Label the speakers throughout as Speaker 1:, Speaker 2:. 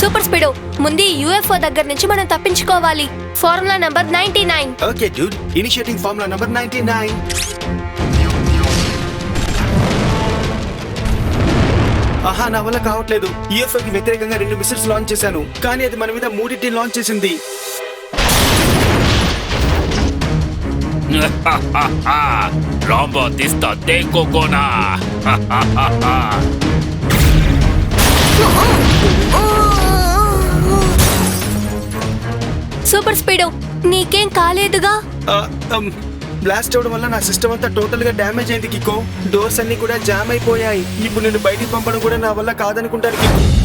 Speaker 1: Super speedo, ముందు UFO దగ్గర నుంచి మనం తప్పించుకోవాలి. Formula number 99.
Speaker 2: Okay dude, initiating formula number 99. ఆహా, నా వల్ల కావట్లేదు. యూఎఫ్ఓకి వ్యతిరేకంగా 2 మిసైల్స్ లాంచ్ చేశాను, కానీ అది మన మీద 3 లాంచ్ చేసింది.
Speaker 3: రాంబో తీస్తా దేకోకోనా.
Speaker 1: సూపర్ స్పీడో, నీకేం కాలేదుగా?
Speaker 2: బ్లాస్ట్ అవడం వల్ల నా సిస్టమ్ అంతా టోటల్ గా డ్యామేజ్ అయింది కికో. డోర్స్ అన్ని కూడా జామ్ అయిపోయాయి. ఇప్పుడు నేను బయటికి పంపడం కూడా నా వల్ల కాదనుకుంటాను కికో.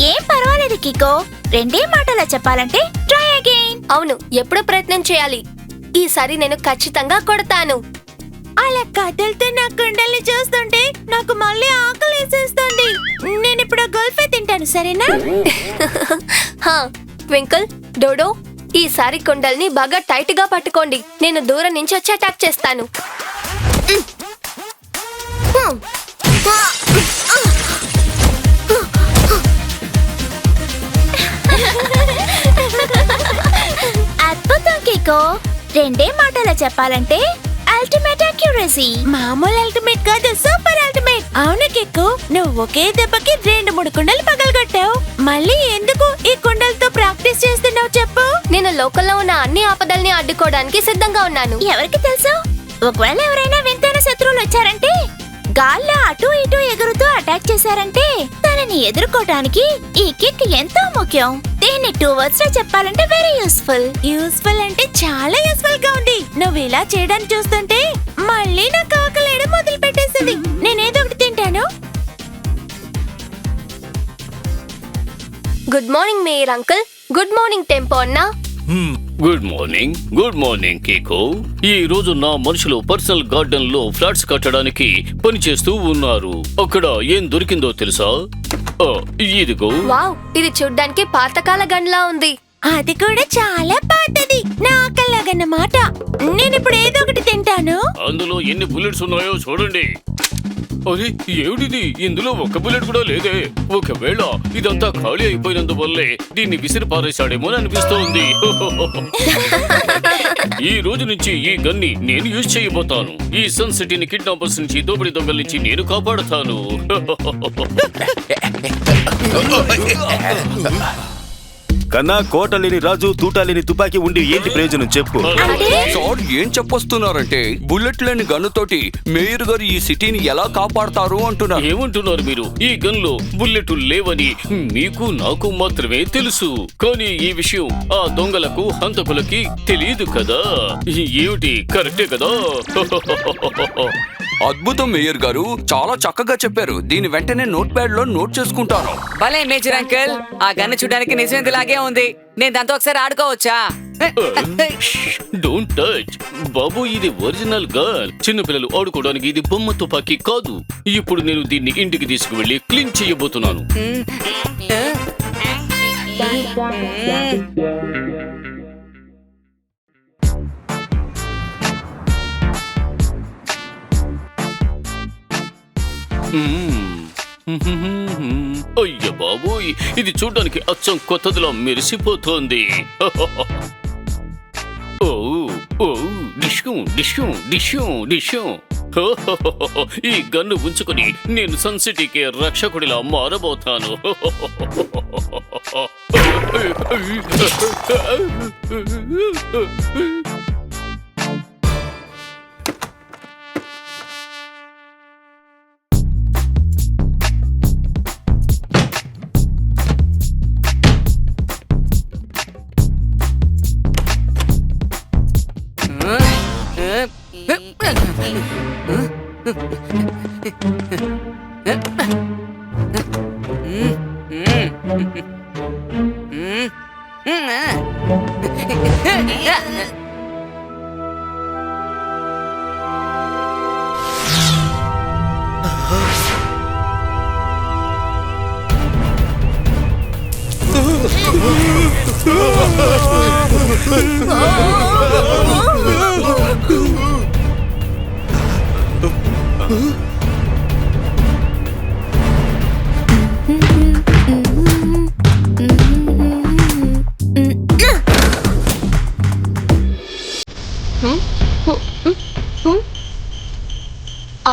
Speaker 4: ఏం పర్వాలేదు కికో, 2 మాటలా చెప్పాలంటే ట్రై అగైన్.
Speaker 1: అవును, ఎప్పుడో ప్రయత్నం చేయాలి. ఈసారి నేను ఖచ్చితంగా కొడతాను.
Speaker 4: అలా కదులుతూ నా కుండల్ని చూస్తుంటే నాకు మళ్ళీ ఆకలి వేసేస్తుంది. నేను ఇప్పుడు గల్ఫే తింటాను, సరేనా?
Speaker 1: హా, ట్వింకిల్, డోడో, ఈసారి కుండల్ని బాగా టైట్ గా పట్టుకోండి. నేను దూరం నుంచి వచ్చి అటాక్ చేస్తాను.
Speaker 4: అద్భుతం కికో, 2 మాటలా చెప్పాలంటే అల్టిమేట్ అక్యురసీ. మామూలు అల్టిమేట్ కాదు, సూపర్ అల్టిమేట్. అవును కిక్కు, నువ్వు ఒకే దెబ్బకి 2-3 కుండలు పగలగొట్టావు. మళ్ళీ ఎందుకు ఈ కుండలతో ప్రాక్టీస్ చేస్తున్నావు చెప్పు?
Speaker 1: నేను లోకల్లో ఉన్న అన్ని ఆపదల్ని అడ్డుకోవడానికి సిద్ధంగా ఉన్నాను.
Speaker 4: ఎవరికి తెలుసు, ఒకవేళ ఎవరైనా వింతైన శత్రువులు వచ్చారంటే, గాల్లో అటు ఇటు ఎగురుతూ అటాక్ చేశారంటే, తనని ఎదుర్కోవడానికి ఈ కిక్ ఎంతో ముఖ్యం. దీన్ని 2 words లో చెప్పాలంటే వెరీ యూస్ఫుల్. యూస్ఫుల్ అంటే చాలా యూస్ఫుల్ గా ఉంది. నువ్వు ఇలా చేయడానికి చూస్తుంటే మళ్ళీ నాకు ఆకలేయడం మొదలు పెట్టేసింది. నేనేదో ఒకటి తింటాను.
Speaker 1: Good morning mayor uncle. Good morning tempo అన్నా.
Speaker 3: Good morning Kiko. ఈ రోజు నా మనుషులు పర్సనల్ గార్డెన్ లో ఫ్లాట్స్ కట్టడానికి పని చేస్తూ ఉన్నారు. అక్కడ ఏం దొరికిందో తెలుసా? ఇదిగో.
Speaker 1: వావ్, ఇది చూడ్డానికి పాతకాల గన్లా ఉంది.
Speaker 4: అది కూడా చాలా పాతది, నా ఆకలిలాగన్నమాట. నేను ఇప్పుడు ఏదో ఒకటి తింటాను.
Speaker 3: అందులో ఎన్ని బుల్లెట్స్ ఉన్నాయో చూడండి. అరే ఏమిటిది, ఇందులో ఒక్క బుల్లెట్ కూడా లేదే. ఒకవేళ ఇదంతా ఖాళీ అయిపోయినందువల్లే దీన్ని విసిరి పారేశాడేమో అని అనిపిస్తోంది. ఈ రోజు నుంచి ఈ గన్ని నేను యూజ్ చేయబోతాను. ఈ సన్ సిటీని కిడ్నాపర్స్ నుంచి, దోపిడీ దొంగల నుంచి నేను కాపాడుతాను.
Speaker 2: కన్నా కోట లేని రాజు, తూటా లేని తుపాకీ ఉండి ఏంటి ప్రయోజనం చెప్పు?
Speaker 5: సార్ ఏం చెప్పొస్తున్నారంటే, బుల్లెట్ లేని గన్నుతోటి మేయర్ గారు ఈ సిటీని ఎలా కాపాడతారు అంటున్నారు.
Speaker 3: ఏమంటున్నారు మీరు? ఈ గన్ లో బుల్లెట్లు లేవని మీకు నాకు మాత్రమే తెలుసు. కానీ ఈ విషయం ఆ దొంగలకు, హంతకులకి తెలియదు కదా. ఏమిటి, కరెక్టే కదా?
Speaker 5: అద్భుతం మేయర్ గారు, చాలా చక్కగా చెప్పారు. దీని వెంటనే నోట్ ప్యాడ్ లో నోట్ చేసుకుంటాను.
Speaker 6: భలే మేజర్ అంకుల్, ఆ గన్ను చూడడానికి నిజమేలాగే ఉంది. నేను దాంతో ఒకసారి ఆడుకోవచ్చా?
Speaker 3: డోంట్ టచ్ బాబు, ఇది ఒరిజినల్ గన్. చిన్నపిల్లలు ఆడుకోవడానికి ఇది బొమ్మ తుపాకీ కాదు. ఇప్పుడు నేను దీన్ని ఇంటికి తీసుకువెళ్ళి క్లీన్ చేయబోతున్నాను. అయ్య బాబోయ్, ఇది చూడ్డానికి అచ్చం కొత్తదిలా మెరిసిపోతోంది. ఓ ఓ డిష్యం డిష్యం డిష్యం డిష్యం. ఈ గన్ను ఉంచుకుని నేను సన్ సిటీకి రక్షకుడిలా మారబోతాను.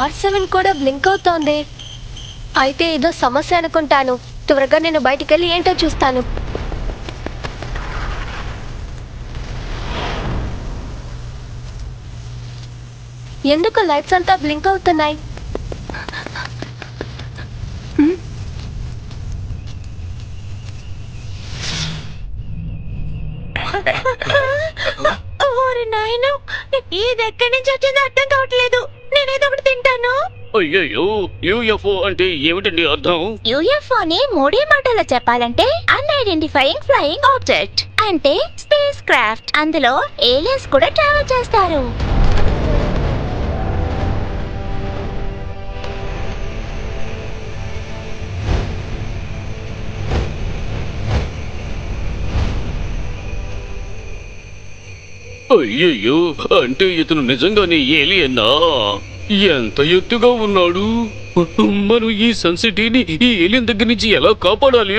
Speaker 1: R7 కూడా బ్లింక్ అవుతోంది. అయితే ఏదో సమస్య అనుకుంటాను. త్వరగా నేను బయటికెళ్ళి ఏంటో చూస్తాను. ఎందుకు లైట్స్ అంతా బ్లింక్ అవుతున్నాయి?
Speaker 4: ఓరి నాయనో, ఇది ఎక్కడి నుంచి వచ్చిందో అర్థం కావట్లేదు. నేనేదో ఒకటి తింటాను.
Speaker 3: అయ్యయ్యో, యూఎఫ్ఓ అంటే ఏమిటండి అర్థం?
Speaker 4: యుఎఫ్ఓని మూడే మాటల్లో చెప్పాలంటే అన్ఐడెంటిఫైయింగ్ ఫ్లయింగ్ ఆబ్జెక్ట్ అంటే స్పేస్ క్రాఫ్ట్. అందులో ఏలియన్స్ కూడా ట్రావెల్ చేస్తారు.
Speaker 3: అయ్యయ్యో, అంటే ఇతను నిజంగానే ఏలియన్నా? ఎంత ఎత్తుగా ఉన్నాడు? మనం ఈ సన్సిటీని ఈ ఏలియన్ దగ్గర నుంచి ఎలా కాపాడాలి?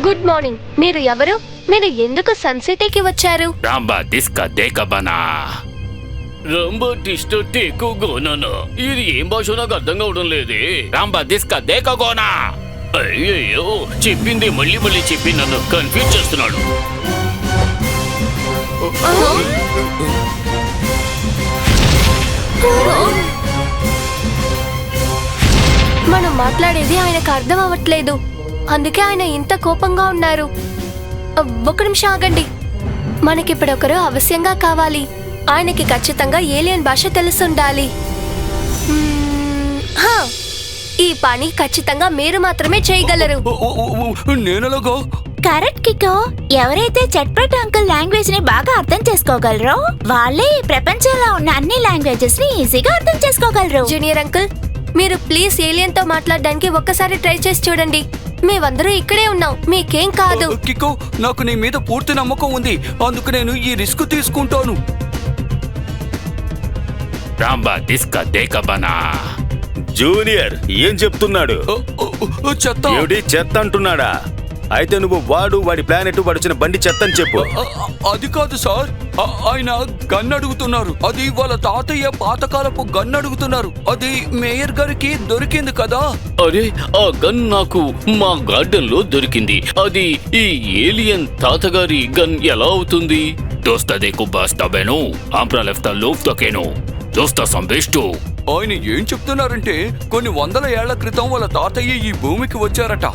Speaker 1: Good morning. మీరు ఎవరు? మీరు ఎందుకు సన్ సిటీకి వచ్చారు?
Speaker 3: రాంబా డిస్క దేకబనా రంబా డిస్ట టేకోగోనా. ఇది ఏం భాష నాకు అర్థం కావడం లేదే. రాంబా డిస్క దేకగోనా. అయ్యయ్యో, చెప్పింది మళ్ళీ మళ్ళీ చెప్పి నన్ను కన్ఫ్యూజ్ చేస్తున్నాడు.
Speaker 1: మనం మాట్లాడేది ఆయనకు అర్థం అవ్వట్లేదు. అందుకే ఆయన ఇంత కోపంగా ఉన్నారు. ఒక్క నిమిషం ఆగండి. మనకిప్పుడు ఒకరు అవశ్యంగా కావాలి. ఆయనకి ఖచ్చితంగా ఏలియన్ భాష తెలుసుండాలి. హా, ఈ పని ఖచ్చితంగా మీరు మాత్రమే చేయగలరు.
Speaker 5: నేనెలాగో?
Speaker 4: కరెక్ట్ కికో. ఎవరైతే చట్పట్ అంకుల్ లాంగ్వేజ్ ని బాగా అర్థం చేసుకోగలరో వాళ్ళే ఈ ప్రపంచంలో ఉన్న అన్ని లాంగ్వేజెస్ ని ఈజీగా అర్థం చేసుకోగలరు.
Speaker 1: జూనియర్ అంకుల్, మీరు ప్లీజ్ ఏలియన్ తో మాట్లాడడానికి ఒక్కసారి ట్రై చేసి చూడండి. మేమందరూ ఇక్కడే ఉన్నాం, మీకేం కాదు.
Speaker 5: కికో, నాకు నీ మీద పూర్తి నమ్మకం ఉంది. అందుకు నేను ఈ రిస్క్ తీసుకుంటాను.
Speaker 3: రాంబా డిస్క దేకబనా.
Speaker 7: జూనియర్ ఏం చెప్తున్నాడు?
Speaker 5: చెత్త.
Speaker 7: ఏమిటి చెత్త అంటున్నాడా? అయితే నువ్వు వాడి ప్లానెట్ వాడిచిన బండి చెత్త అని చెప్పు.
Speaker 5: అది కాదు సార్, ఆయన గన్ అడుగుతున్నారు. అది వాళ్ళ తాతయ్య పాతకాలపు గన్ అడుగుతున్నారు. అది మేయర్ గారికి దొరికింది కదా.
Speaker 3: అరే, ఆ గన్ నాకు మా గార్డెన్ లో దొరికింది. అది ఈ ఏలియన్ తాతగారి గన్ ఎలా అవుతుంది? దోస్తా దేకు బాస్తా బెను ఆంప్రా లెఫ్తా లోఫ్ తకేను దోస్తా సంబేస్టు.
Speaker 5: ఆయన ఏం చెప్తున్నారంటే కొన్ని వందల ఏళ్ల క్రితం వాళ్ళ తాతయ్య ఈ భూమికి వచ్చారట.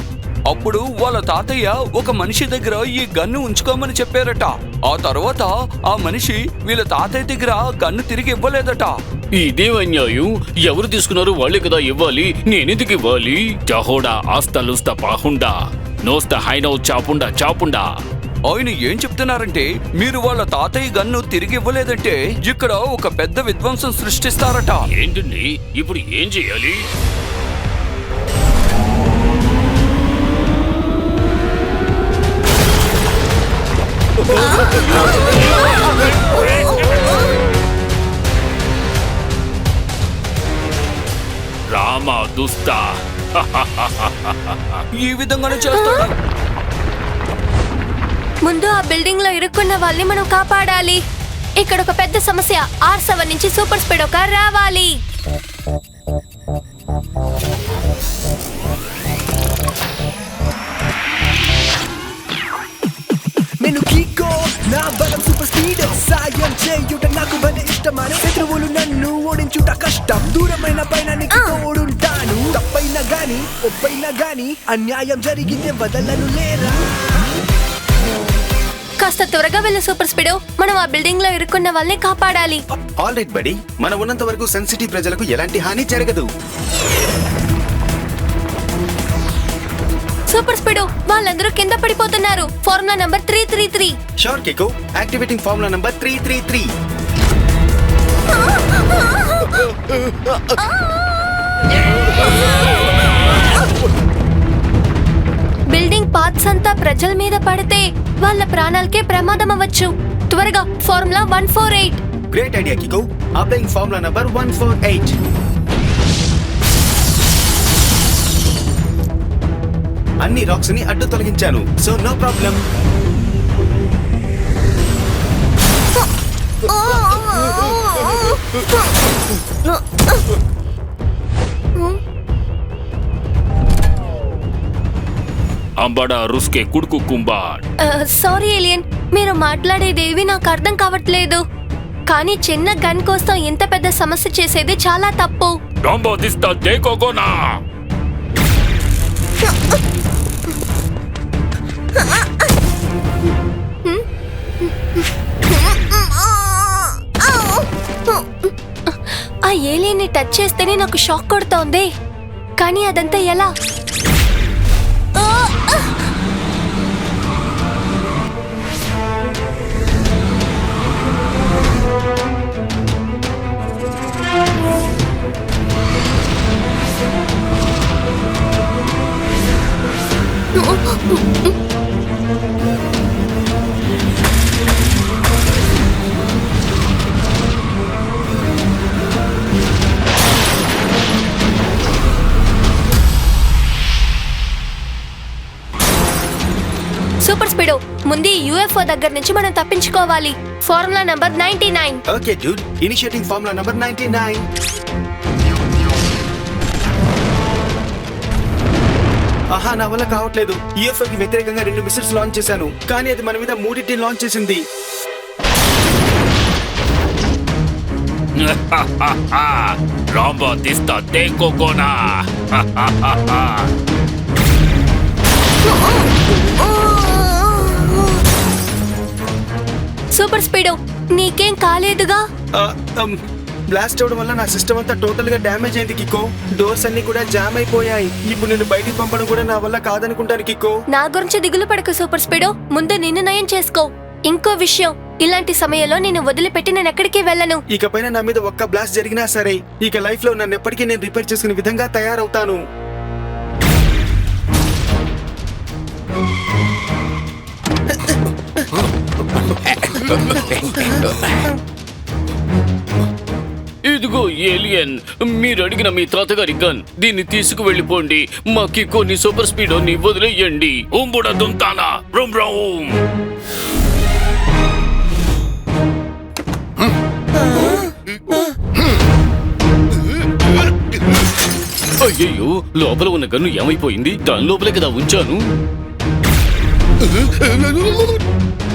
Speaker 5: అప్పుడు వాళ్ళ తాతయ్య ఒక మనిషి దగ్గర ఈ గన్ను ఉంచుకోమని చెప్పారట. ఆ తర్వాత ఆ మనిషి వీళ్ళ తాతయ్య దగ్గర గన్ను తిరిగి ఇవ్వలేదట.
Speaker 3: ఇదేం అన్యాయం? ఎవరు తీసుకున్నారు వాళ్ళే కదా ఇవ్వాలి. నేనెందుకు ఇవ్వాలి? చాహోడా ఆస్తలుస్తా పాహుండా నోస్తా హైనౌ చాపుండా చాపుండా.
Speaker 5: ఆయన ఏం చెప్తున్నారంటే మీరు వాళ్ళ తాతయ్య గన్ను తిరిగి ఇవ్వలేదంటే ఇక్కడ ఒక పెద్ద విధ్వంసం సృష్టిస్తారట.
Speaker 3: ఏంటండి ఇప్పుడు ఏం చేయాలి? రామా దుస్తా.
Speaker 5: ఈ విధంగానే చేస్తాడు.
Speaker 1: ముందు ఆ బిల్డింగ్ లో ఇరుక్కున్న వాళ్ళని మనం కాపాడాలి. ఇక్కడ ఒక పెద్ద సమస్య. R7 నుంచి సూపర్ స్పీడ్ ఒక రావాలి.
Speaker 2: నేను కికో, నా బలం సూపర్ స్పీడ్. సాయం చేయుట నాకు భలే ఇష్టమని శత్రువులు నన్ను ఓడించుట కష్టం. దూరమైన పైన నీకు తోడుంటాను. తప్పైనా గాని ఒప్పైనా గాని అన్యాయం జరిగితే వదలను లేరా.
Speaker 1: కాస్త త్వరగా వెళ్ళు సూపర్ స్పీడ్. మనం ఆ బిల్డింగ్ లో ఇరుక్కున్న వాళ్ళని కాపాడాలి.
Speaker 2: ఆల్ రైట్ బడి, మనం ఉన్నంత వరకు సన్ సిటీ ప్రజలకు ఎలాంటి హాని జరగదు.
Speaker 1: సూపర్ స్పీడ్, వాళ్ళందరూ కింద పడిపోతున్నారు. Formula number 333.
Speaker 2: Sure Kiko, activating formula number 333.
Speaker 1: Building parts అంతా ప్రజల మీద పడితే వాళ్ళ ప్రాణాలకే ప్రమాదం అవ్వచ్చు. త్వరగా formula 148.
Speaker 7: Great idea Kiko. Applying formula number 148. అన్ని రాక్స్ ని అడ్డు తొలగించాను, సో నో ప్రాబ్లం.
Speaker 3: అంబడా రుస్కే కుడుకు కుంబాడ్.
Speaker 1: సారీ ఏలియన్, మీరు మాట్లాడేదేవి నాకు అర్థం కావట్లేదు. కానీ చిన్న గన్ కోసం ఇంత పెద్ద సమస్య చేసేది చాలా తప్పు.
Speaker 3: రాంబో దిస్తా దేకోగోనా.
Speaker 1: ఆ ఏలియన్ ని టచ్ చేస్తేనే నాకు షాక్ కొడుతోంది. కానీ అదంతా ఎలా? సూపర్ స్పీడో, ముందు యుఎఫ్ఓ దగ్గర నుంచి మనం తప్పించుకోవాలి. Formula number 99.
Speaker 7: Okay dude, initiating formula number 99. ఆహా, నా వల్ల కావట్లేదు. యూఎఫ్ఓ కి వ్యతిరేకంగా 2 మిసైల్స్ లాంచ్ చేశాను, కానీ అది మన మీద 3 లాంచ్ చేసింది.
Speaker 3: రాంబో దిస్తా దేకోగోనా.
Speaker 1: సూపర్ స్పీడో, నీకేం కాలేదుగా?
Speaker 7: బ్లాస్ట్ అవడం వల్ల నా సిస్టమ్ అంతా టోటల్ గా డ్యామేజ్ అయింది కికో. డోర్స్ అన్ని కూడా జామ్ అయిపోయాయి. ఇప్పుడు నేను బయటికి పంపడం కూడా నా వల్ల కాదనుకుంటాను కికో.
Speaker 1: నా గురించి దిగులు పడకు సూపర్ స్పీడో, ముందు నిన్ను నయం చేసుకో. ఇంకో విషయం, ఇలాంటి సమయంలో నేను వదిలిపెట్టి నేను ఎక్కడికి వెళ్ళను.
Speaker 7: ఇకపైన నా మీద ఒక్క బ్లాస్ట్ జరిగినా సరే, ఇక లైఫ్ లో నన్ను ఎప్పటికీ నేను రిపేర్ చేసుకునే విధంగా తయారవుతాను.
Speaker 3: ఇదిగో ఏలియన్, మీరు అడిగిన మీ తాతగారి గన్. దీన్ని తీసుకువెళ్ళిపోండి. మాకి కొన్ని సూపర్ స్పీడోని వదిలేయండి. ఉంబుడ దుంతానా రూమ్ రూమ్. అయ్యయ్యో, లోపల ఉన్న గన్ను ఏమైపోయింది? దాని లోపలే కదా ఉంచాను.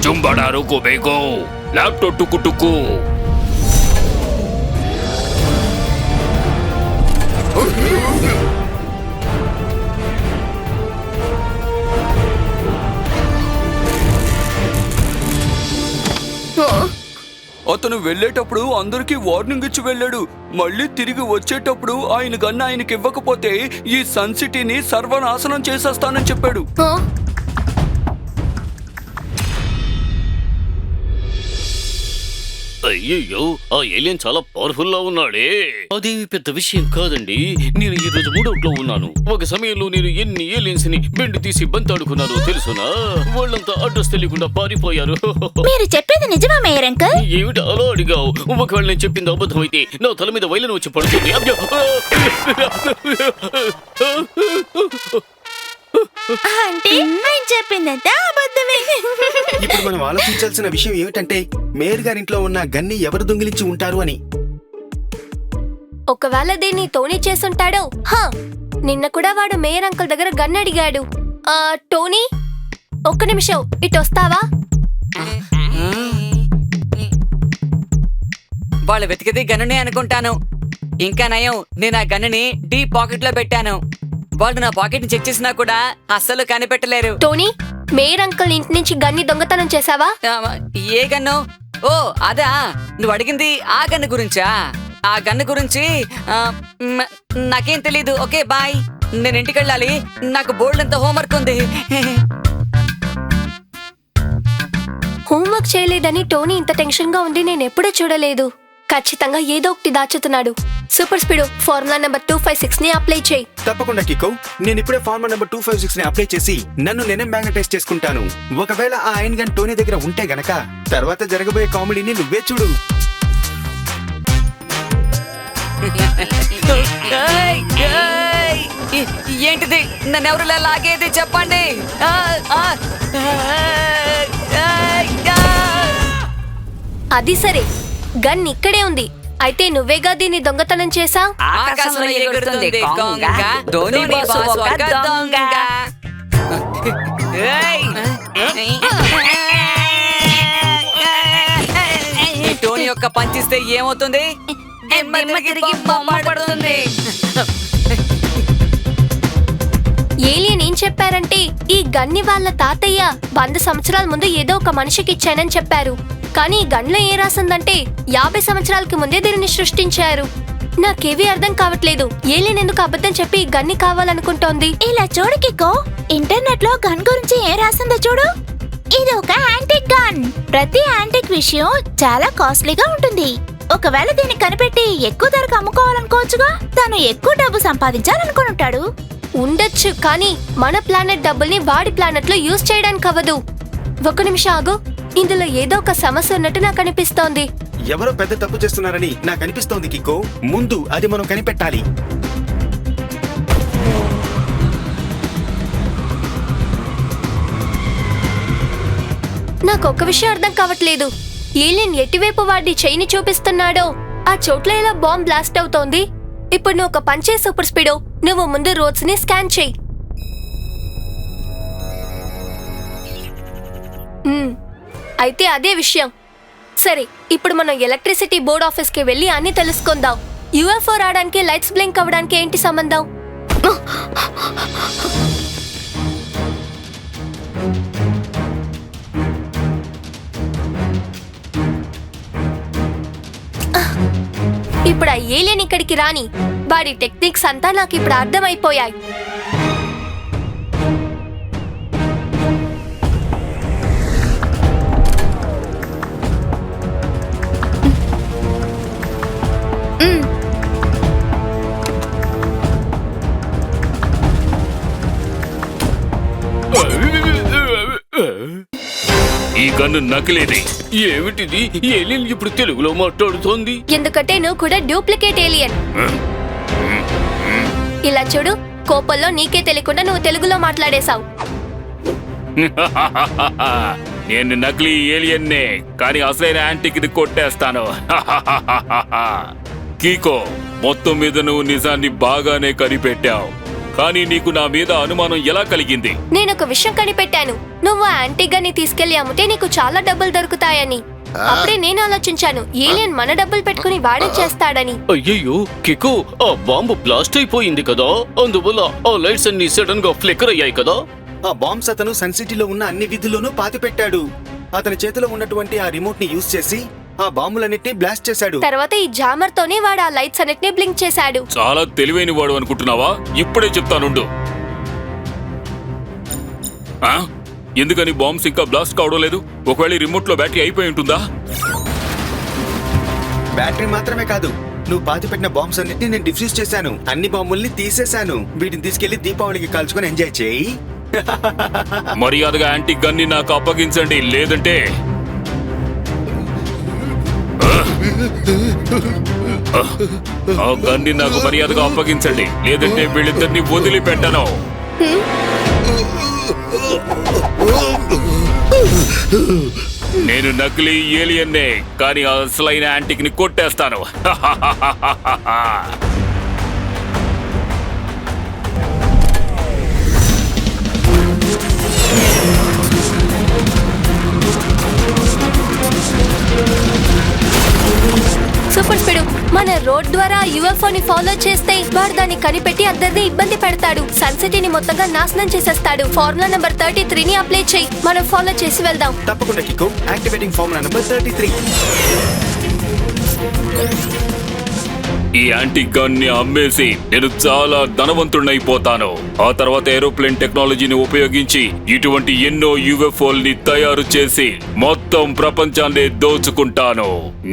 Speaker 3: చుంబడారు కోబేగో ల్యాప్టాప్ టుకు టుకు.
Speaker 5: అతను వెళ్ళేటప్పుడు అందరికీ వార్నింగ్ ఇచ్చి వెళ్ళాడు. మళ్ళీ తిరిగి వచ్చేటప్పుడు ఆయన గన్ను ఆయనకి ఇవ్వకపోతే ఈ సన్ సిటీని సర్వనాశనం చేసేస్తానని చెప్పాడు.
Speaker 3: అయ్యయ్యో, ఆ ఏలియన్ చాలా పవర్ఫుల్ లా ఉన్నాడే. అదేమి పెద్ద విషయం కాదండి. నేను ఈ రోజు మూడౌట్లో ఉన్నాను. ఒక సమయంలో నేను ఎన్ని ఏలియన్స్ ని బెండ్ తీసి బంతాడుకున్నానో తెలుసునా? వాళ్ళంతా అడ్రస్ తెలియకుండా పారిపోయారు.
Speaker 4: మీరు చెప్పేది నిజమా మేయర్ అంకుల్?
Speaker 3: ఏమిటి అలా అడిగావు? ఒకవేళ నేను చెప్పింది అబద్ధం అయితే నా తల మీద వైలను వచ్చి పడుతుంది. అబ్బో!
Speaker 4: అంటే ఆయన చెప్పిందంతా అబద్ధమే.
Speaker 7: ఇప్పుడు మనం ఆలోచించాల్సిన విషయం ఏమిటంటే, మేయర్ గారింట్లో ఉన్న గన్ని ఎవరు దొంగిలించి ఉంటారు అని.
Speaker 1: ఒకవేళ దీన్ని టోనీ చేసుంటాడో? నిన్న కూడా వాడు మేయర్ అంకుల్ దగ్గర గన్ అడిగాడు. టోనీ, ఒక్క నిమిషం ఇటు వస్తావా?
Speaker 6: వాళ్ళు వెతికితే గన్నునే అనుకుంటాను. ఇంకా నయం, నేను ఆ గన్నుని డీ పాకెట్ లో పెట్టాను. వాళ్ళు నా పాకెట్ ని చెక్ చేసినా కూడా అస్సలు కనిపెట్టలేరు.
Speaker 1: టోనీ, మేయర్ అంకుల్ ఇంటి నుంచి గన్ని దొంగతనం చేసావా?
Speaker 6: ఏ గన్ను? ఓ అదా, నువ్వు అడిగింది ఆ గన్ను గురించా? ఆ గన్ను గురించి నాకేం తెలీదు. ఓకే బాయ్, నేను ఇంటికి వెళ్ళాలి. నాకు బోర్డు అంత హోంవర్క్ ఉంది.
Speaker 1: హోంవర్క్ చేయలేదని టోనీ ఇంత టెన్షన్ గా ఉంది నేను ఎప్పుడూ చూడలేదు. ఖచ్చితంగా ఏదో ఒకటి దాచుతున్నాడు. సూపర్ స్పీడ్ ఫార్ములా నెంబర్ 256 ని అప్లై చేయి.
Speaker 7: తప్పకుండా కికో, నేను ఇప్పుడే ఫార్ములా నెంబర్ 256 ని అప్లై చేసి నన్ను నేనే మ్యాగ్నటైజ్ చేసుకుంటాను. ఒకవేళ ఆ ఐన్ గన్ టోనీ దగ్గర ఉంటే గనక తర్వాత జరగబోయే కామెడీని నువ్వే చూడు.
Speaker 6: ఏయ్, ఏయ్, ఏంటిది నన్ను ఎవరు లాగేది చెప్పండి. ఆ, ఆ, ఏయ్, ఏయ్, ఆ.
Speaker 1: అది సరే, గన్ ఇక్కడే ఉంది. అయితే నువ్వేగా దీన్ని దొంగతనం చేశావ్?
Speaker 6: ఆకాశంలో ఎగురుతుంది కొంగ, ధోని బాసు ఒక దొంగ. ఏయ్, ఈ టోనీ యొక్క పంచిస్తే ఏమవుతుంది? దిమ్మ తిరిగి బొమ్మ పడుతుంది.
Speaker 1: ఏలియన్ ఏం చెప్పారంటే ఈ గన్ని వాళ్ళ తాతయ్య 100 సంవత్సరాల ముందు ఏదో ఒక మనిషికి ఇచ్చానని చెప్పారు. కానీ ఈ గన్లో ఏ రాసిందంటే 50 సంవత్సరాలకి ముందే దీనిని సృష్టించారు. నాకేవీ అర్థం కావట్లేదు. ఏలియన్ ఎందుకు అబద్ధం చెప్పి ఈ గన్ని కావాలనుకుంటోంది?
Speaker 4: ఇలా చూడు కికో, ఇంటర్నెట్ లో గన్ గురించి ఏం రాసిందో చూడు. ఇది ఒక యాంటిక్ గన్. ప్రతి యాంటిక్ విషయం చాలా కాస్ట్లీగా ఉంటుంది. ఒకవేళ దీన్ని కనిపెట్టి ఎక్కువ ధరకు అమ్ముకోవాలనుకోవచ్చుగా. తను ఎక్కువ డబ్బు సంపాదించాలనుకుని ఉంటాడు.
Speaker 1: ఉండొచ్చు, కానీ మన ప్లానెట్ డబ్బుల్ని వాడి ప్లానెట్ లో యూజ్ చేయడానికి అవ్వదు. ఒక నిమిషం ఆగు. ఇందులో ఏదో ఒక సమస్య ఉన్నట్టు నాకు అనిపిస్తోంది.
Speaker 7: ఎవరో పెద్ద తప్పు చేస్తున్నారని నాకు అనిపిస్తోంది కికో. ముందు అది మనం కనిపెట్టాలి.
Speaker 1: నాకు ఒక్క విషయం అర్థం కావట్లేదు. ఏలియన్ ఎటువైపు వాడి చెయ్యిని చూపిస్తున్నాడో ఆ చోట్ల ఎలా బాంబ్ బ్లాస్ట్ అవుతోంది. ఇప్పుడు నువ్వు ఒక పని చేయి సూపర్ స్పీడో, నువ్వు ముందు రోడ్స్ ని స్కాన్ చేయి. అయితే అదే విషయం. సరే, ఇప్పుడు మనం ఎలక్ట్రిసిటీ బోర్డ్ ఆఫీస్ కి వెళ్ళి అన్ని తెలుసుకుందాం. యూఎఫ్ఓ రావడానికి లైట్స్ బ్లింక్ అవ్వడానికి ఏంటి సంబంధం? ఇప్పుడు ఆ ఏలియన్ ఇక్కడికి రాని. వాడి టెక్నిక్స్ అంతా నాకు ఇప్పుడు అర్థమైపోయాయి.
Speaker 3: ఈ గన్ను నకిలీది. ఏమిటిది? ఏలియన్ ఇప్పుడు తెలుగులో మాట్లాడుతోంది.
Speaker 1: ఎందుకంటే నువ్వు కూడా డూప్లికేట్ ఏలియన్. ఇలా చూడు, కోపంలో నీకే తెలియకుండా నువ్వు తెలుగులో మాట్లాడేశావు.
Speaker 3: నేను నకిలీ ఏలియన్నే, కానీ అసలైన యాంటిక్ ని కొట్టేస్తాను. కీకో, మొత్తం మీద నువ్వు నిజాన్ని బాగానే కనిపెట్టావు. కానీ నీకు నా మీద అనుమానం ఎలా కలిగింది?
Speaker 1: నేను ఒక విషయం కనిపెట్టాను. నువ్వు యాంటీగాని తీసుకెళ్లి అమ్మితే నీకు చాలా డబ్బులు దొరుకుతాయని. అప్పుడే నేను ఆలోచించాను, ఏలియన్ మన డబ్బులు పెట్టుకుని వాడే చేస్తాడని.
Speaker 3: అయ్యయ్యో కికో, ఆ బాంబు బ్లాస్ట్ అయిపోయింది కదా, అందువల్ల ఆ లైట్స్ అన్ని సడన్ గా ఫ్లికర్ అయ్యాయి కదా.
Speaker 7: ఆ బాంబ్స్ అతను సన్ సిటీలో ఉన్న అన్ని వీధుల్లోనూ పాతి పెట్టాడు. అతని చేతిలో ఉన్నటువంటి ఆ రిమోట్ ని యూజ్ చేసి ఆ బాంబులన్నిటిని బ్లాస్ట్ చేశాడు.
Speaker 1: తర్వాత ఈ జామర్ తోనే వాడు ఆ లైట్స్ అన్నిటిని బ్లింక్ చేశాడు.
Speaker 3: చాలా తెలివైన వాడు అనుకుంటున్నావా? ఇప్పుడే చెప్తానుండు. ఎందుకని బాంబ్స్ ఇంకా బ్లాస్ట్ కావడం లేదు? ఒకవేళ రిమోట్ లో బ్యాటరీ అయిపోయి ఉంటుందా?
Speaker 7: బ్యాటరీ మాత్రమే కాదు, నువ్వు పాతి పెట్టిన బాంబ్స్ అన్నిటిని నేను డిఫ్యూజ్ చేశాను. అన్ని బాంబుల్ని తీసేశాను. వీటిని తీసుకెళ్లి దీపావళికి కాల్చుకొని ఎంజాయ్ చేయి.
Speaker 3: మర్యాదగా యాంటిక్ గన్ని నాకు అప్పగించండి, లేదంటే ఆ గన్ని నాకు మర్యాదగా అప్పగించండి, లేదంటే వీళ్ళిద్దరిని వదిలిపెట్టను. నేను నకిలీ ఏలియన్నే, కానీ అసలైన యాంటిక్ ని కొట్టేస్తాను.
Speaker 1: సూపర్ స్పీడ్, మన రోడ్ ద్వారా యుఎఫ్ఓ ని ఫాలో చేస్తే వాడు దాన్ని కనిపెట్టి అందరినీ ఇబ్బంది పెడతాడు. సన్ సిటీని మొత్తంగా నాశనం చేసేస్తాడు. ఫార్ములా నెంబర్ 33 ని అప్లై చేయి. మనం ఫాలో చేసి వెళ్దాం.
Speaker 7: తప్పకుండా కికో, యాక్టివేటింగ్ ఫార్ములా నెంబర్ 33.
Speaker 3: ఈ యాంటిక్ గన్ ని అమ్మేసి నేను చాలా ధనవంతుడినైపోతాను. ఆ తర్వాత ఏరోప్లేన్ టెక్నాలజీని ఉపయోగించి ఇటువంటి ఎన్నో యుఎఫ్ఓల్ని తయారు చేసి మొత్తం ప్రపంచాన్ని దోచుకుంటాను.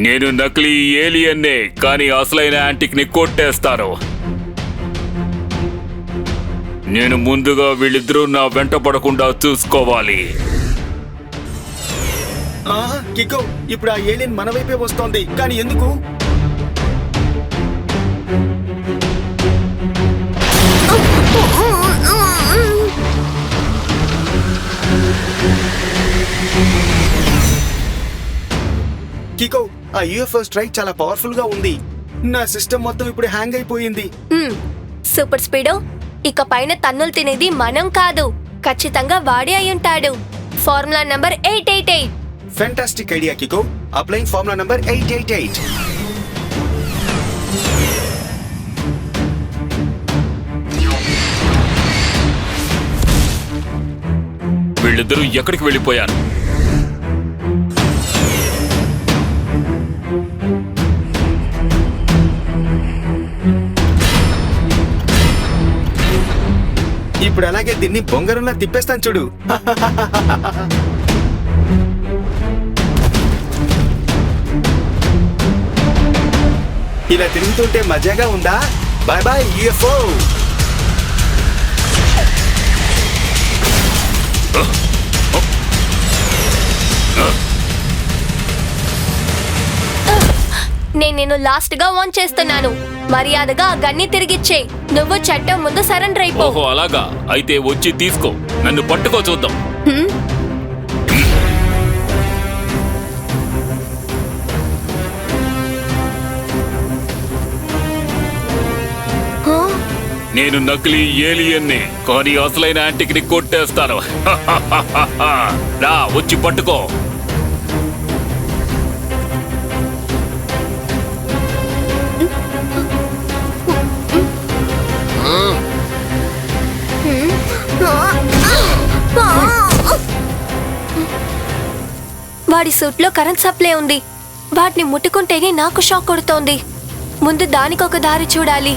Speaker 3: నేను నకిలీ ఏలియన్నే, కానీ అసలైన యాంటిక్ ని కొట్టేస్తాను. నేను ముందుగా వీళ్ళిద్దరూ నా వెంట పడకుండా చూసుకోవాలి.
Speaker 7: కికో, ఇప్పుడు ఆ ఏలియన్ మన వైపే వస్తోంది, కానీ ఎందుకు? కికో, ఆ యూఎఫ్ఓ స్ట్రైక్ చాలా పవర్ఫుల్ గా ఉంది. నా సిస్టమ్ మొత్తం ఇప్పుడు హ్యాంగ్ అయిపోయింది.
Speaker 1: సూపర్ స్పీడో, ఇక పైన తన్నులు తినేది మనం కాదు, ఖచ్చితంగా వాడే అయి ఉంటాడు. Formula number 888.
Speaker 7: Fantastic idea Kiko. Applying formula number 888.
Speaker 3: వీళ్ళిద్దరూ ఎక్కడికి వెళ్ళిపోయారు?
Speaker 7: ఇప్పుడు అలాగే దీన్ని బొంగరంలా తిప్పేస్తాను చూడు. ఇలా తిరుగుతుంటే మజాగా ఉందా? Bye bye UFO.
Speaker 1: నేను లాస్ట్ గా ఆన్ చేస్తున్నాను. మర్యాదగా ఆ గన్ని తిరిగిచ్చే. నువ్వు చట్టం ముందు సరెండర్ అయిపో.
Speaker 3: ఓహో అలాగా, అయితే వచ్చి తీసుకో. నన్ను పట్టుకో చూద్దాం. నేను నకిలీ ఏలియన్ని, కానీ అసలైన యాంటిక్ ని కొట్టేస్తాను. రా వచ్చి పట్టుకో.
Speaker 1: వాడి సూట్ లో కరెంట్ సప్లై ఉంది. వాటిని ముట్టుకుంటేనే నాకు షాక్ కొడుతోంది. ముందు దానికి ఒక దారి చూడాలి.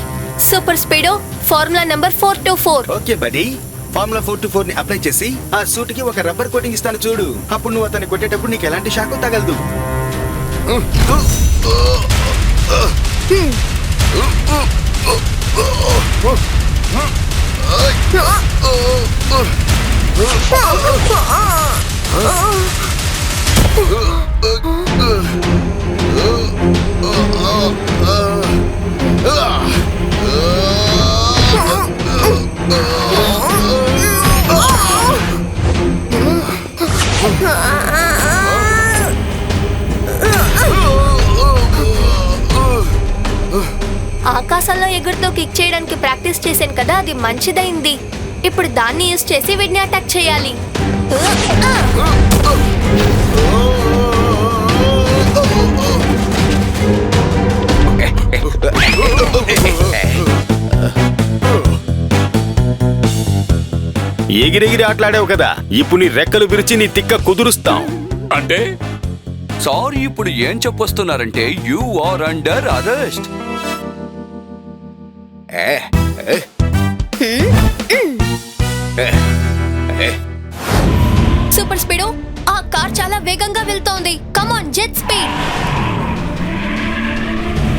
Speaker 1: Super speedo, formula number 424.
Speaker 7: Okay buddy. Formula 424 ని అప్లై చేసి ఆ సూట్ కి ఒక రబ్బర్ కోటింగ్ ఇస్తాను చూడు. అప్పుడు నువ్వు అతన్ని కొట్టేటప్పుడు నీకు ఎలాంటి షాక్ తగలదు.
Speaker 1: ఆకాశంలో ఎగురుతూ కిక్ చేయడానికి ప్రాక్టీస్ చేశాను కదా, అది మంచిదైంది. ఇప్పుడు దాన్ని యూజ్ చేసి వీడిని అటాక్ చేయాలి.
Speaker 7: ఎగిరెగిరి ఆటలాడావు కదా, ఇప్పుడు నీ రెక్కలు విరిచి నీ తిక్క కుదురుస్తాం.
Speaker 3: అంటే
Speaker 5: సారీ, ఇప్పుడు ఏం చెప్పొస్తున్నారంటే you are under arrest.
Speaker 1: Super Speedo, ఆ కార్ చాలా వేగంగా వెళ్తోంది. Come on, jet speed.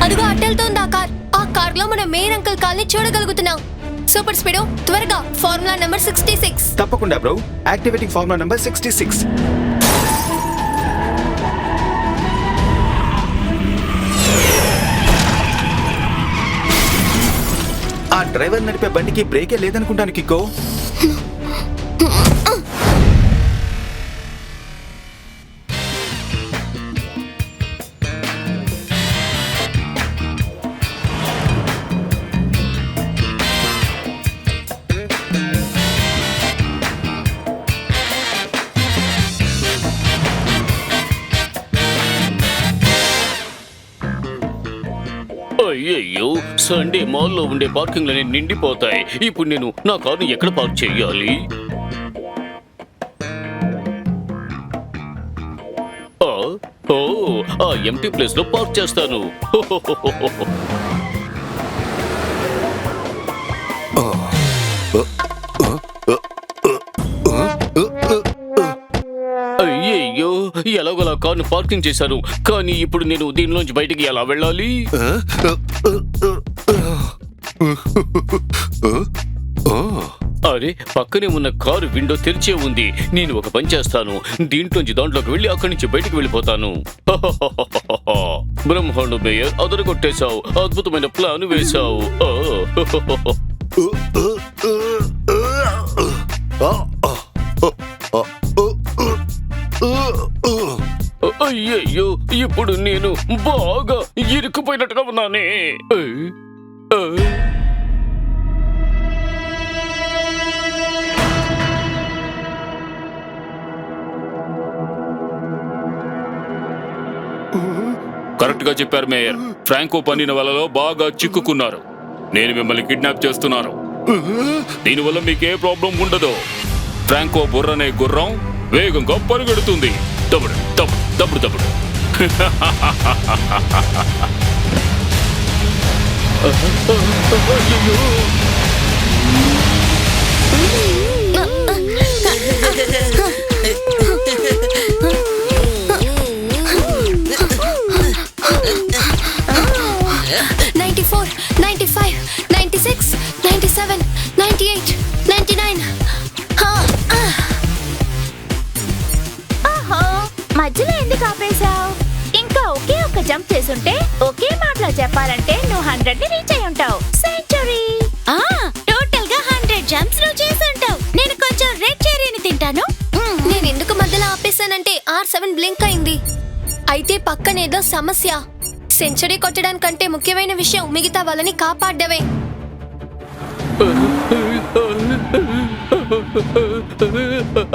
Speaker 1: అదిగో అట్టెళ్తోంది ఆ కార్. ఆ కార్ లో మన మేయర్ అంకుల్ కాల్ని చూడగలుగుతున్నాం. సూపర్ స్పీడో, త్వరగా ఫార్ములా నంబర్ 66.
Speaker 7: తప్పకుండా బ్రో. Activating formula number 66. ఆ డ్రైవర్ నడిపే బండికి బ్రేకే లేదనుకుంటాను కిక్కో.
Speaker 3: అయ్యయ్యో, సండే మాల్లో ఉండే పార్కింగ్లన్నీ నిండిపోతాయి. ఇప్పుడు నేను నా కార్ని ఎక్కడ పార్క్ చేయాలి? ఆ ఎంటీ ప్లేస్ లో పార్క్ చేస్తాను. కార్ను పార్కింగ్ చేశాను, కానీ ఇప్పుడు నేను దీనిలోంచి బయటికి ఎలా వెళ్ళాలి? అరే, పక్కనే ఉన్న కారు విండో తెరిచే ఉంది. నేను ఒక పని చేస్తాను, దీంట్లోంచి దాంట్లోకి వెళ్ళి అక్కడి నుంచి బయటికి వెళ్ళిపోతాను. బ్రహ్మాండ మేయర్, అదరగొట్టేశావు, అద్భుతమైన ప్లాన్ వేశావు. అయ్యయ్యో, ఇప్పుడు నేను బాగా ఇరుక్కుపోయినట్టుగా ఉన్నానే. కరెక్ట్ గా చెప్పారు మేయర్. ఫ్రాంకో పన్నిన వలలో బాగా చిక్కుకున్నారు. నేను మిమ్మల్ని కిడ్నాప్ చేస్తున్నాను. దీనివల్ల మీకే ప్రాబ్లం ఉండదు. ఫ్రాంకో బుర్రనే గుర్రం వేగంగా పరిగెడుతుంది. తప్పుడు తప్పుడు తప్పుడు తప్పుడు.
Speaker 4: మధ్యలో ఎందుకు ఆపేశావు? ఇంకా ఒకే ఒక్క జంప్ చేసుంటే, ఒకే మాటలో చెప్పాలంటే నువ్వు 100 ని రీచ్ అయి ఉంటావు. సెంచరీ. టోటల్ గా 100 జంప్స్ నువ్వు చేసుంటావు. నేను కొంచెం రెడ్ చెర్రీని తింటాను.
Speaker 1: నేను ఎందుకు మధ్యలో ఆపేశానంటే R7 బ్లింక్ అయింది. అయితే పక్కనేదో సమస్య. సెంచరీ కొట్టడానికంటే ముఖ్యమైన విషయం మిగతా వాళ్ళని కాపాడడమే.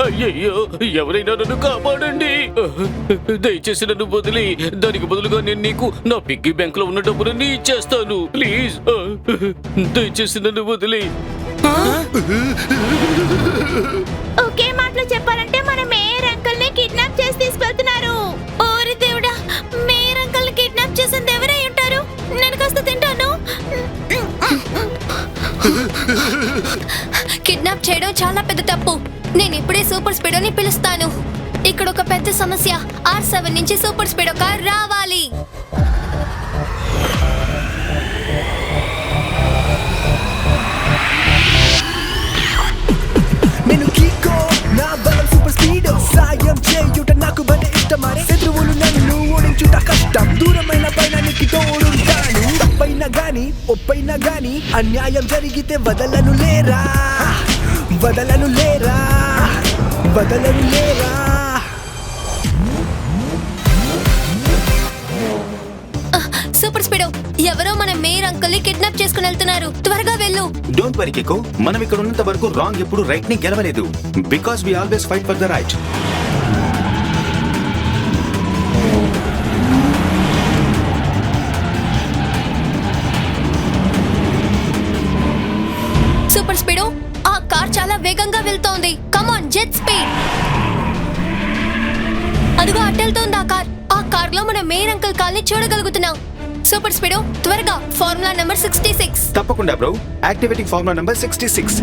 Speaker 3: అయ్యయ్యో, ఎవరైనా నన్ను కాపాడండి. దయచేసి నన్ను వదిలి, దానికి బదులుగా నేను నీకు నా పిగ్గీ బ్యాంక్ లో ఉన్న డబ్బులన్నీ ఇచ్చేస్తాను. ప్లీజ్, దయచేసి నన్ను వదిలి.
Speaker 4: ఒకే మాటలో చెప్పాలంటే మన మేయర్ అంకుల్ ని కిడ్నాప్ చేసి తీసుకెళ్తున్నారు. ఓరి దేవుడా, మేయర్ అంకుల్ ని కిడ్నాప్ చేసింది ఎవరై ఉంటారు? నేను కాస్త తింటాను.
Speaker 1: కిడ్నాప్ చేయడం చాలా పెద్ద తప్పు. నేను ఇప్పుడే సూపర్ స్పీడోని పిలుస్తాను. ఇక్కడ ఒక పెద్ద సమస్య. R7 నుంచి సూపర్ స్పీడో కార్ రావాలి.
Speaker 2: నేను కీకో, నా బలం సూపర్ స్పీడ్. సాయం చేయుట నాకు భలే ఇష్టమని, శత్రువులు నన్ను ఓడించుట కష్టం. దూరమైన పైన నీకు తోడుంటాను. తప్పైనా గాని ఒప్పైనా గాని అన్యాయం జరిగితే వదలను లేరా, వదలను లేరా, వదలను లేరా.
Speaker 1: సూపర్ స్పీడో, ఎవరో మన మేయర్ అంకుల్ ని కిడ్నాప్ చేసుకుని వెళ్తున్నారు. త్వరగా వెళ్ళు.
Speaker 7: డోంట్ వరీ కికో, మనం ఇక్కడ ఉన్నంత వరకు రాంగ్ ఎప్పుడు రైట్ ని గెలవలేదు. Because we always fight for the right.
Speaker 1: Super Speedo, ఆ కార్ చాలా వేగంగా వెళ్తోంది. Come on, jet speed. అదిగో అట్టెళ్తోంది ఆ కార్. ఆ కార్ లో మన మేయర్ అంకుల్ కాల్ ని చూడగలుగుతున్నాం. సూపర్ స్పీడో, త్వరగా ఫార్ములా నెంబర్ 66.
Speaker 7: తప్పకుండా బ్రో, యాక్టివేటింగ్ ఫార్ములా నంబర్ 66.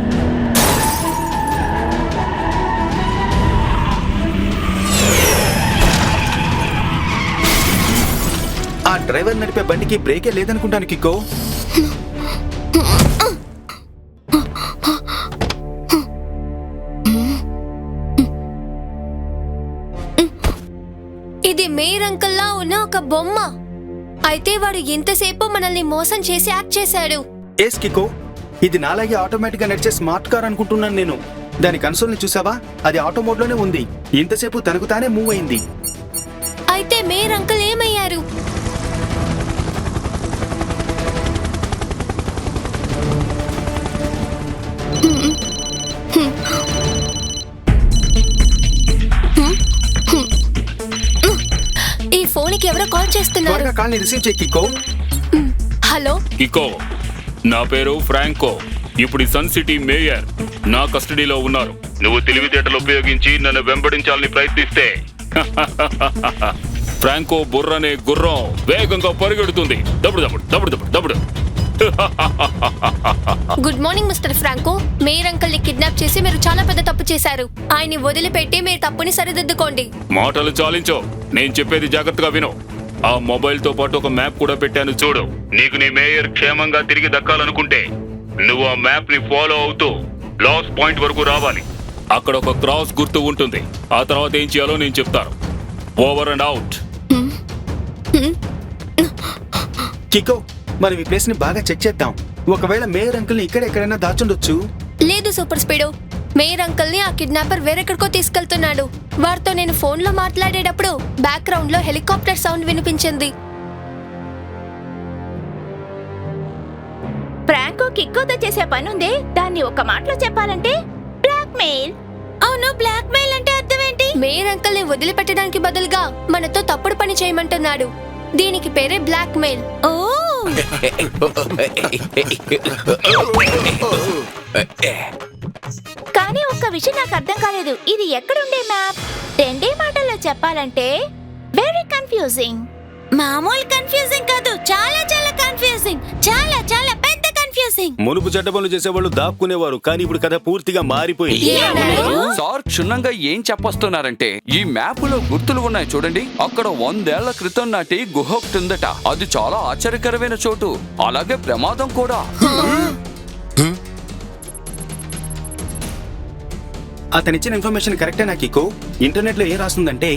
Speaker 7: ఆ డ్రైవర్ నడిపే బండికి బ్రేకే లేదనుకుంటాను కిక్కో.
Speaker 1: ఇది మేయర్ అంకుల్ లా ఉన్న ఒక బొమ్మ. అయితే వాడు ఇంతసేపు మనల్ని మోసం చేసి యాక్ట్ చేశాడు.
Speaker 7: ఎస్ కికో, ఇది నాలాగే ఆటోమేటిక్ గా నడిచే స్మార్ట్ కార్ అనుకుంటున్నాను నేను. దాని కన్సోల్ ని చూసావా? అది ఆటో మోడ్ లోనే ఉంది. ఇంతసేపు తనకు తానే మూవ్ అయింది.
Speaker 1: అయితే మేయర్ అంకుల్ ఏమయ్యారు? ఈ ఫోన్ కి ఎవరో కాల్ చేస్తున్నారు.
Speaker 7: త్వరగా కాల్ ని రిసీవ్ చేయి కికో.
Speaker 1: హలో
Speaker 3: కికో, నా పేరు ఫ్రాంకో. ఇప్పుడు సన్ సిటీ మేయర్ నా కస్టడీలో ఉన్నారు. నువ్వు తెలివితేటలు ఉపయోగించి నన్ను వెంబడించాలని ప్రయత్నిస్తే ఫ్రాంకో బుర్రనే గుర్రం వేగంగా పరిగెడుతుంది. దప్పుడు దప్పుడు దప్పుడు దప్పుడు దప్పుడు.
Speaker 1: Good morning mister Franco. Mayor uncle ని కిడ్నాప్ చేసి మీరు చాలా పెద్ద తప్పు చేశారు. ఆయన్ని వదిలిపెట్టి మీరు తప్పుని సరిదిద్దుకోండి.
Speaker 3: మాటలు చాలించో. నేను చెప్పేది జాగ్రత్తగా విను. ఆ మొబైల్ తో పాటు ఒక మ్యాప్ కూడా పెట్టాను చూడు. నీకు నీ మేయర్ క్షేమంగా తిరిగి దక్కాలనుకుంటే నువ్వు ఆ మ్యాప్ ని ఫాలో అవుతూ లాస్ పాయింట్ వరకు రావాలి. అక్కడ ఒక క్రాస్ గుర్తు ఉంటుంది. ఆ తర్వాత ఏం చేయాలో నేను చెప్తాను. Over and out.
Speaker 7: కికో, మనం ఈ ప్లేస్ ని బాగా చెక్ చేద్దాం. ఒకవేళ మేయర్ అంకుల్ ని ఇక్కడ ఎక్కడైనా దాచుండొచ్చు.
Speaker 1: లేదు సూపర్ స్పీడో, మేయర్ అంకుల్ ని ఆ కిడ్నాపర్ వేరెక్కడికో తీసుకెళ్తున్నాడు. వారితో నేను ఫోన్ లో మాట్లాడేటప్పుడు బ్యాక్గ్రౌండ్ లో హెలికాప్టర్ సౌండ్ వినిపించింది.
Speaker 4: ఫ్రాంకో కిక్కోతో చేసే పనుందే, దాన్ని ఒక మాటలో చెప్పాలంటే బ్లాక్మెయిల్. అవును, బ్లాక్మెయిల్ అంటే అర్థం ఏంటి?
Speaker 1: మేయర్ అంకుల్ ని వదిలిపెట్టడానికి బదులుగా మనతో తప్పుడు పని చేయమంటున్నాడు. దీనికి పేరే బ్లాక్ మెయిల్.
Speaker 4: ఓ కానీ ఒక్క విషయం నాకు అర్థం కాలేదు. ఇది ఎక్కడుండే మ్యాప్? రెండే మాటల్లో చెప్పాలంటే వెరీ కన్ఫ్యూజింగ్. మామూలు కన్ఫ్యూజింగ్ కాదు, చాలా చాలా కన్ఫ్యూజింగ్, చాలా చాలా పెద్ద కన్ఫ్యూజింగ్.
Speaker 8: మునుపు చెడ్డ పనులు చేసేవాళ్ళు దాక్కునేవారు, కానీ ఇప్పుడు కథ పూర్తిగా మారిపోయింది.
Speaker 5: సార్ క్షుణ్ణంగా ఏం చెప్పొస్తున్నారంటే, ఈ మ్యాప్ లో గుర్తులు ఉన్నాయి చూడండి. అక్కడ 100 ఏళ్ల క్రితం నాటి గుహ ఒకటి ఉందట. అది చాలా ఆశ్చర్యకరమైన చోటు, అలాగే ప్రమాదం కూడా.
Speaker 7: అతనిచ్చిన ఇన్ఫర్మేషన్ కరెక్టేనా కికో? ఇంటర్నెట్ లో ఏం రాస్తుందంటే,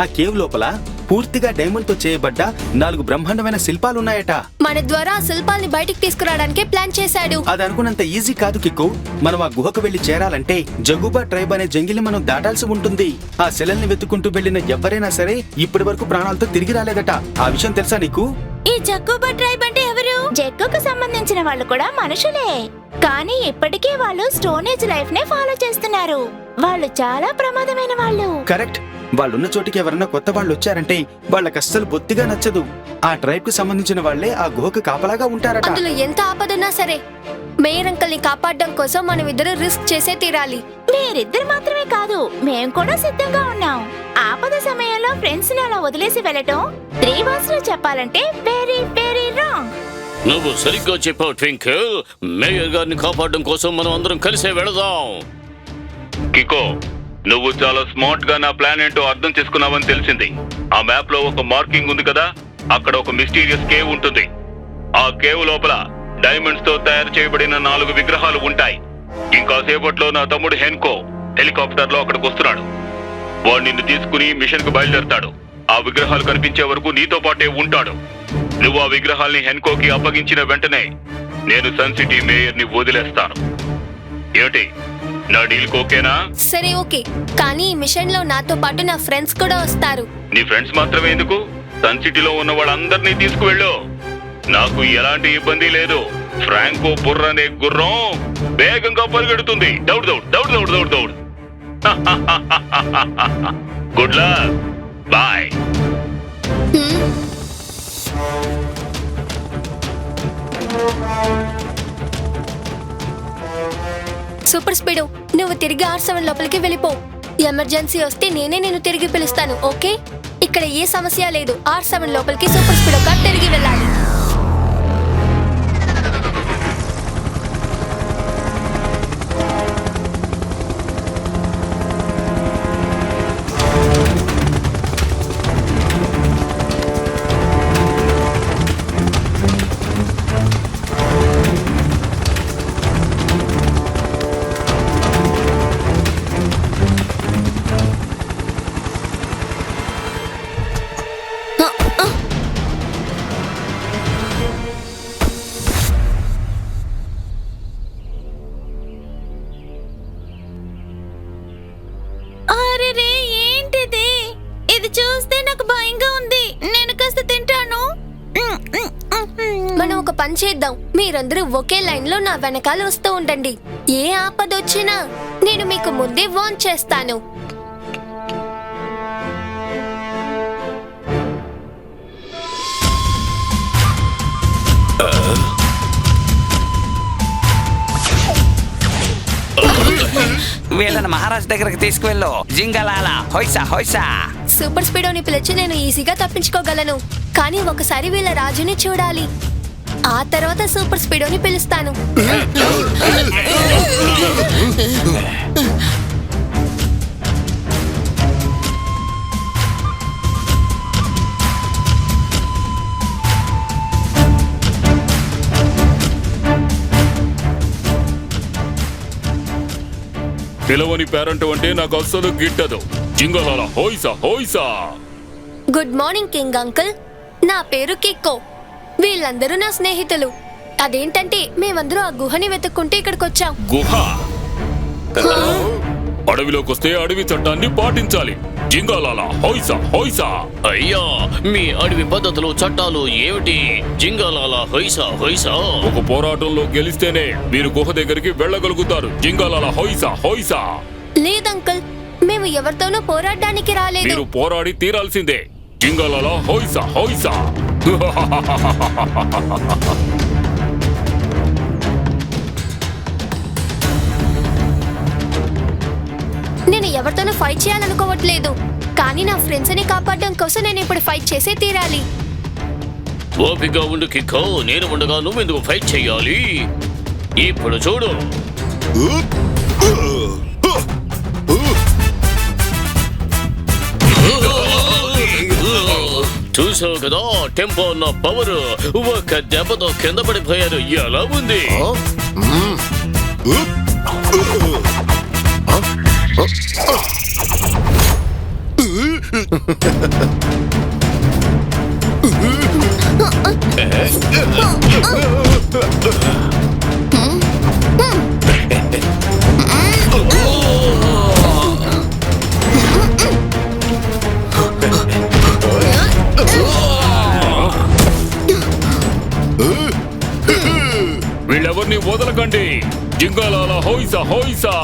Speaker 7: ఆ కేవ్ లోపల పూర్తిగా డైమండ్ తో చేయబడ్డ 4 బ్రహ్మాండమైన శిల్పాలున్నాయట.
Speaker 1: మన ద్వారా ఆ శిల్పాల్ని బయటికి తీసుకురావడానికి ప్లాన్ చేశాడు.
Speaker 7: అది అనుకున్నంత ఈజీ కాదు కికో. మనం ఆ గుహకు వెళ్లి చేరాలంటే జగుబా ట్రైబ్ అనే జంగిల్ని మనం దాటాల్సి ఉంటుంది. ఆ శిలల్ని వెతుకుంటూ వెళ్లిన ఎవరైనా సరే ఇప్పటి వరకు ప్రాణాలతో తిరిగి రాలేదట. ఆ విషయం తెలుసా నీకు?
Speaker 4: ఈ జగ్గుబా ట్రైబ్ అంటే ఎవరు? జగ్గుకు సంబంధించిన వాళ్ళు కూడా మనుషులే, కానీ ఇప్పటికే వాళ్ళు స్టోన్ ఏజ్ లైఫ్ నే ఫాలో చేస్తున్నారు. వాళ్ళు చాలా ప్రమాదమైన వాళ్ళు.
Speaker 7: కరెక్ట్. వాళ్ళున్న చోటికి ఎవరన్నా కొత్త వాళ్ళు వచ్చారంటే వాళ్ళకి అస్సలు బొత్తిగా నచ్చదు. ఆ ట్రైబ్ కు సంబంధించిన వాళ్లే ఆ గుహకు కాపలాగా ఉంటారట.
Speaker 1: అందులో ఎంత ఆపదున్నా సరే మేయర్ అంకుల్ ని కాపాడడం కోసం మనం ఇద్దరు రిస్క్ చేసే తీరాలి.
Speaker 4: మీరిద్దరు మాత్రమే కాదు, మేం కూడా సిద్ధంగా ఉన్నాం. ఆపద సమయంలో ఫ్రెండ్స్ ని అలా వదిలేసి వెళ్ళటం 3 words లో చెప్పాలంటే వెరీ వెరీ రాంగ్.
Speaker 3: నువ్వు సరిగ్గా చెప్పావు ట్వింకిల్. మేయర్ గారిని కాపాడడం కోసం మనం అందరం కలిసే వెళదాం. కికో, నువ్వు చాలా స్మార్ట్ గా నా ప్లాన్ ఏంటో అర్థం చేసుకున్నావని తెలిసింది. ఆ మ్యాప్ లో ఒక మార్కింగ్ ఉంది కదా, అక్కడ ఒక మిస్టీరియస్ కేవ్ ఉంటుంది. ఆ కేవ్ లోపల డైమండ్స్ తో తయారు చేయబడిన 4 విగ్రహాలు ఉంటాయి. ఇంకా సేపట్లో నా తమ్ముడు హెన్కో హెలికాప్టర్ లో అక్కడికి వస్తున్నాడు. వాడు నిన్ను తీసుకుని మిషన్ కు బయలుదేరతాడు. ఆ విగ్రహాలు కనిపించే వరకు నీతో పాటే ఉంటాడు. నువ్వు ఆ విగ్రహాల్ని హెన్కోకి అప్పగించిన వెంటనే నేను సన్ సిటీ మేయర్ ని వదిలేస్తాను. ఏమిటి, నా డీల్ ఓకేనా?
Speaker 1: సరే ఓకే, కానీ ఈ మిషన్ లో నాతో పాటు నా ఫ్రెండ్స్ కూడా వస్తారు.
Speaker 3: నీ ఫ్రెండ్స్ మాత్రమే ఎందుకు? సన్ సిటీలో ఉన్న వాళ్ళందరినీ తీసుకువెళ్ళు. నాకు ఎలాంటి ఇబ్బంది లేదు. ఫ్రాంకో బుర్ర అనే గుర్రం వేగంగా పరిగెడుతుంది. దౌడ్ దౌడ్ దౌడ్ దౌడ్ దౌడ్ దౌడ్. Good luck, boy.
Speaker 1: Super speed, నువ్వు తిరిగి R7 లోపలికి వెళ్ళిపో. ఎమర్జెన్సీ వస్తే నేనే నేను తిరిగి పిలుస్తాను. ఓకే, ఇక్కడ ఏ సమస్య లేదు. R7 లోపలికి సూపర్ స్పీడ్ కార్ తిరిగి వెళ్ళాలి.
Speaker 4: అరెరే, ఏంటిది? ఇది చూస్తే నాకు భయంగా ఉంది. నేను కాస్త తింటాను.
Speaker 1: మనం ఒక పని చేద్దాం. మీరందరూ ఒకే లైన్ లో నా వెనకాల వస్తూ ఉండండి. ఏ ఆపద వచ్చినా నేను మీకు ముందే వార్న్ చేస్తాను.
Speaker 6: వీళ్ళని మహారాజ్ దగ్గరకు తీసుకువెళ్ళు. జింగలాల హొయ్సా హొయ్సా.
Speaker 1: సూపర్ స్పీడోని పిలిచి నేను ఈజీగా తప్పించుకోగలను, కానీ ఒకసారి వీళ్ళ రాజుని చూడాలి. ఆ తర్వాత సూపర్ స్పీడోని పిలుస్తాను.
Speaker 3: పిలవని పేరంటం అంటే నాకు అస్సలు గిట్టదు. జింగలాల హోయిసా హోయిసా.
Speaker 1: Good morning king uncle. నా పేరు కిక్కో. వీళ్ళందరూ నా స్నేహితులు. అదేంటంటే మేమందరూ ఆ గుహని వెతుక్కుంటే ఇక్కడికి వచ్చాం.
Speaker 3: గుహ. అడవిలోకి వస్తే అడవి చట్టాన్ని పాటించాలి. జింగాలాల హోయిసా హోయిసా. అయ్యా, మీ అడవి పద్ధతులు చట్టాలు ఏమిటి? జింగాలాల హోయిసా హోయిసా. ఒక పోరాటంలో గెలిస్తేనే మీరు గుహ దగ్గరికి వెళ్ళగలుగుతారు. జింగాలాల హోయిసా హోయిసా.
Speaker 1: లేదంకుల్, మేము ఎవరితోనూ పోరాడడానికి రాలేదు.
Speaker 3: మీరు పోరాడి తీరాల్సిందే. జింగాలాల హోయిసా హోయిసా.
Speaker 1: నేను ఎవరితోనూ ఫైట్ చేయాలనుకోవట్లేదు, కానీ నా ఫ్రెండ్స్ ని కాపాడడం కోసం నేను ఇప్పుడు ఫైట్ చేసే తీరాలి.
Speaker 3: ఓపిక ఉండు కిక్కో. నేను ఉండగా నువ్వెందుకు ఫైట్ చెయ్యాలి? ఇప్పుడు చూడు. చూసావు కదా, టెంపో ఉన్న పవర్. ఒక్క దెబ్బతో కింద పడిపోయారు. ఎలా ఉంది? వీళ్ళెవరిని వదలకండి. జింగాలాల హోయిసా హోయిసా.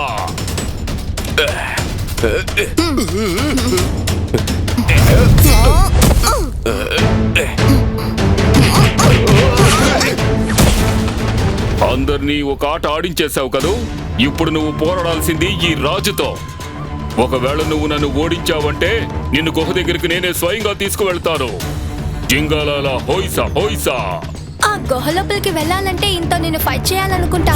Speaker 3: అందరినీ ఒక ఆట ఆడించేశావు కదూ. ఇప్పుడు నువ్వు పోరాడాల్సింది ఈ రాజుతో. ఒకవేళ నువ్వు నన్ను ఓడించావంటే నిన్ను గుహ దగ్గరికి నేనే స్వయంగా తీసుకువెళ్తాను. జింగాలాల హోయిసా హోయిసా.
Speaker 1: ఆ గుహ లోపలికి వెళ్ళాలంటే ఇంత నేను ఫైట్ చేయాలనుకుంటా.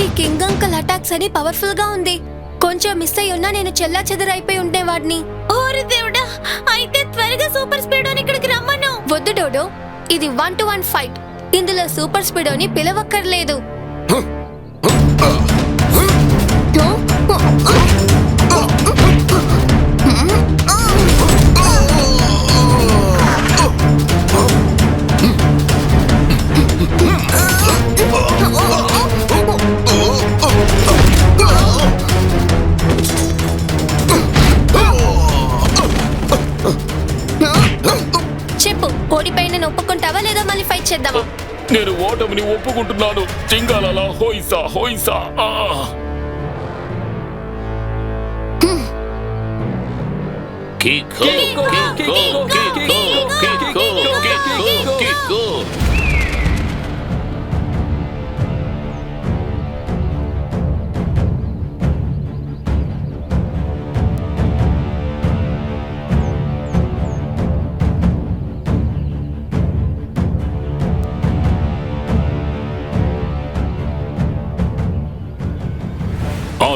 Speaker 1: ఈ కింగ్ అంకుల్ అటాక్స్ అని పవర్ఫుల్ గా ఉంది. కొంచెం మిస్ అయి ఉన్నా నేను చెల్లా చెదరైపోయి ఉండేవాడిని.
Speaker 4: ఓరి దేవుడా, అయితే త్వరగా సూపర్ స్పీడోని ఇక్కడికి రమ్మను.
Speaker 1: వద్దు డోడో, ఇది 1-to-1 ఫైట్. ఇందులో సూపర్ స్పీడోని పిలవక్కర్లేదు. చెప్పు, ఓడిపోయిన ఒప్పుకుంటావా లేదా మళ్ళీ ఫైట్ చేద్దామా?
Speaker 3: నేను ఓటమిని ఒప్పుకుంటున్నాను. జింగాలాల హోయిసా హోయిసా. కిక్కో కిక్కో కిక్కో కిక్కో కిక్కో కిక్కో.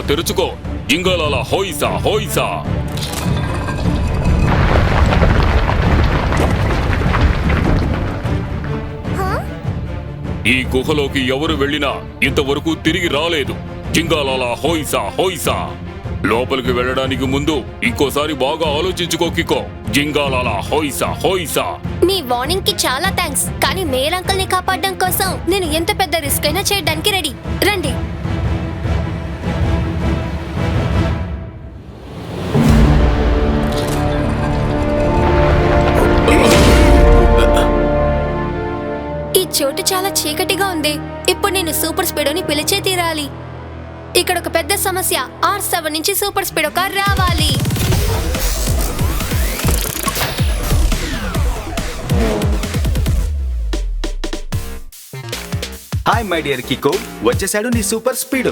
Speaker 3: తెరుచుకో. జింగాలాల హోయిసా హోయిసా. ఈ గుహలోకి ఎవరు వెళ్ళినా ఇంతవరకు తిరిగి రాలేదు. జింగాలాల హోయిసా హోయిసా. లోపలికి వెళ్ళడానికి ముందు ఇంకోసారి బాగా ఆలోచించుకో కిక్కో. జింగాలాల హోయిసా హోయిసా.
Speaker 1: మీ వార్నింగ్ కి చాలా థ్యాంక్స్, కానీ మేర్ అంకుల్ ని కాపాడడం కోసం నేను ఎంత పెద్ద రిస్క్ అయినా చేయడానికి రెడీ. రండి. ఈ చోటు చాలా చీకటిగా ఉంది. ఇప్పుడు నేను సూపర్ స్పీడోని పిలిచే తీరాలి. ఇక్కడ ఒక పెద్ద సమస్య. R7 నుంచి సూపర్ స్పీడో కార్ రావాలి.
Speaker 7: హాయ్ మై డియర్ కిక్కో, వచ్చేసాడు నీ సూపర్ స్పీడ్.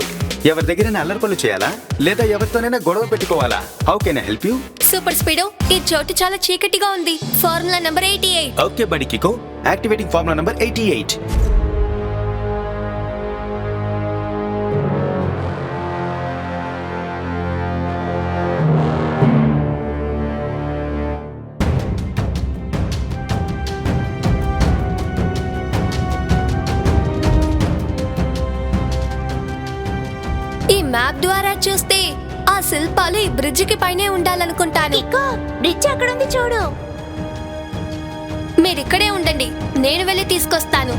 Speaker 7: ఎవరి దగ్గర అల్లరి పనులు చేయాలా లేదా ఎవరితోనైనా గొడవ పెట్టుకోవాలా? How can I help you?
Speaker 1: Super speedo, ఈ చోటు చాలా చీకటిగా ఉంది. Formula number 88.
Speaker 7: ఓకే బడి కిక్కో, యాక్టివేటింగ్ ఫార్ములా నంబర్ 88.
Speaker 1: చూస్తే ఆ శిల్పాలు ఈ బ్రిడ్జికి పైనే ఉండాలనుకుంటాను.
Speaker 4: కిక్కో బ్రిడ్జ్ అక్కడుంది చూడు.
Speaker 1: మీరిక్కడే ఉండండి, నేను వెళ్ళి తీసుకొస్తాను.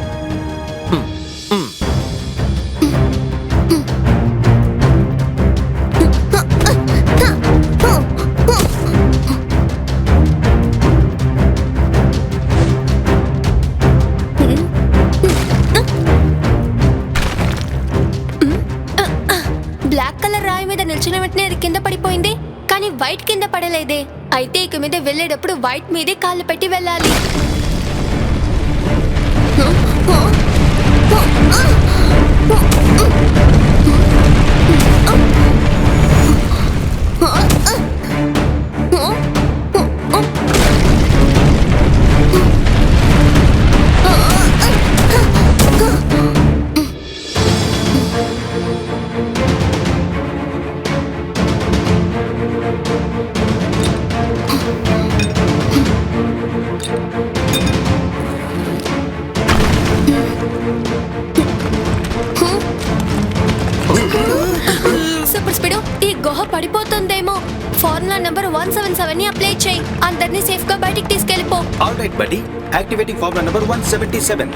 Speaker 1: బ్లాక్ కలర్ రాయి మీద నిల్చున్న వెంటనే అది కింద పడిపోయింది, కానీ వైట్ కింద పడలేదే. అయితే ఇక మీద వెళ్ళేటప్పుడు వైట్ మీదే కాళ్ళు పెట్టి వెళ్ళాలి. సూపర్ స్పీడ్, ఈ గుహ పడిపోతుందేమో. ఫార్ములా నంబర్ 177 ని అప్లై చేయి. అందరినీ సేఫ్ గా బయటికి తీసుకెళ్ళిపో.
Speaker 7: ఆల్రైట్ బడ్డీ, యాక్టివేటింగ్ ఫార్ములా నంబర్ 177.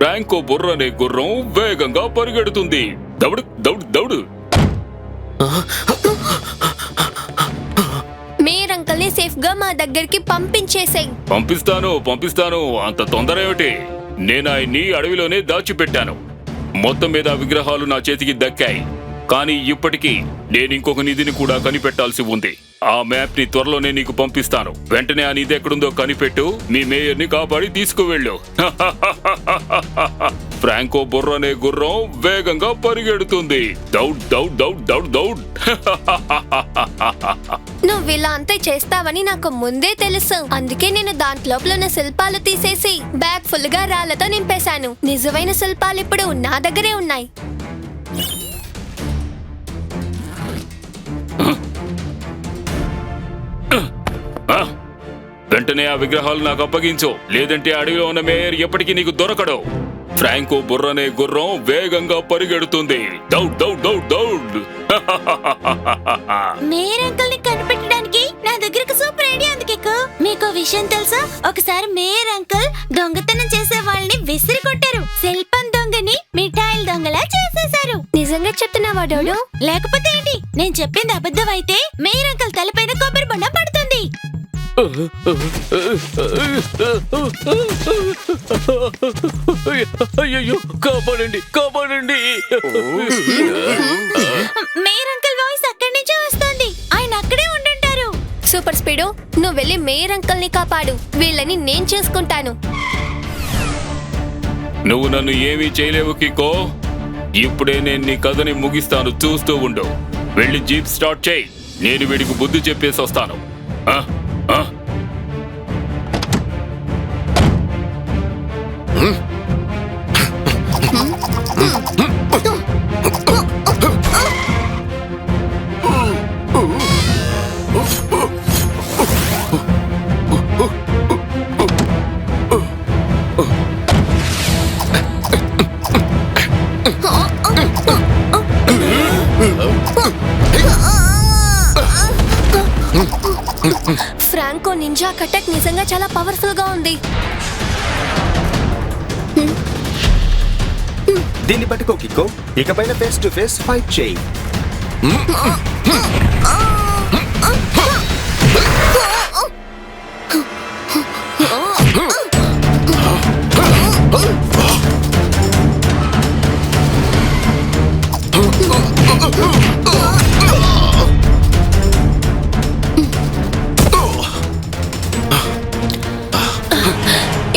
Speaker 3: ఫ్రాంకో బుర్రనే గుర్రం వేగంగా పరిగెడుతుంది. దౌడు దౌడు దౌడు.
Speaker 1: మేయర్ అంకల్ ని సేఫ్ గా మా దగ్గరికి పంపించేసేయ్.
Speaker 3: పంపిస్తాను. అంత తొందర ఏమిటి? నేను ఆయన్ని అడవిలోనే దాచిపెట్టాను. మొత్తం మీద విగ్రహాలు నా చేతికి దక్కాయి. కానీ ఇప్పటికీ నేను ఇంకొక నిధిని కూడా కనిపెట్టాల్సి ఉంది. ఆ మ్యాప్ ని త్వరలోనే నీకు పంపిస్తాను. వెంటనే ఆ నిధి ఎక్కడుందో కనిపెట్టు, మీ మేయర్ ని కాపాడి తీసుకువెళ్ళు. ఫ్రాంకో బుర్రనే గుర్రం వేగంగా పరిగెడుతుంది. దౌడ్ దౌడ్ దౌడ్ దౌడ్ దౌడ్.
Speaker 1: నువ్వు ఇలా అంతే చేస్తావని నాకు ముందే తెలుసు. అందుకే నేను దాంట్లోపల ఉన్న శిల్పాలు తీసేసి బ్యాగ్ ఫుల్ గా రాళ్లతో నింపేశాను. నిజమైన శిల్పాలు ఇప్పుడు నా దగ్గరే ఉన్నాయి.
Speaker 3: వెంటనే ఆ విగ్రహాలు నాకు అప్పగించు, లేదంటే అడవిలో ఉన్న మేయర్ ఎప్పటికీ నీకు దొరకడు. ఫ్రాంకో బుర్రనే గుర్రం వేగంగా పరిగెడుతుంది. దౌడ్ దౌడ్ దౌడ్ దౌడ్.
Speaker 4: మేయర్ అంకుల్ ని కనిపెట్టడానికి నా దగ్గరకు సూపర్ ఐడియా ఉంది కిక్కో. మీకు విషయం తెలుసా? ఒకసారి మేయర్ అంకుల్ దొంగతనం చేసే వాళ్ళని విసిరి కొట్టారు. శిల్పం దొంగని మిఠాయిల దొంగలా చేసేశారు.
Speaker 1: నిజంగా చెప్తున్నావా డోడు?
Speaker 4: లేకపోతే ఏంటి? నేను చెప్పింది అబద్ధం అయితే మేయర్ అంకుల్ తలపైన కొబ్బరి బొండ పడుతుంది.
Speaker 3: అయ్యో, కాపాడండి.
Speaker 4: మేయర్ అంకుల్ వాయిస్ అక్కడి నుంచే వస్తుంది. ఆయన అక్కడే ఉండుంటారు.
Speaker 1: సూపర్ స్పీడు, నువ్వు వెళ్ళి మేయర్ అంకల్ ని కాపాడు. వీళ్ళని నేను చూసుకుంటాను.
Speaker 3: నువ్వు నన్ను ఏమీ చేయలేవు కిక్కో. ఇప్పుడే నేను నీ కథని ముగిస్తాను, చూస్తూ ఉండు. వెళ్ళి జీప్ స్టార్ట్ చేయి. నేను వీడికి బుద్ధి చెప్పేసి వస్తాను.
Speaker 1: ఫ్రాంకో నింజా కటక్ నిజంగా చాలా పవర్ఫుల్ గా ఉంది.
Speaker 7: దీన్ని పట్టుకో కిక్కో. ఇకపైన ఫేస్ టు ఫేస్ ఫైట్ చేయి.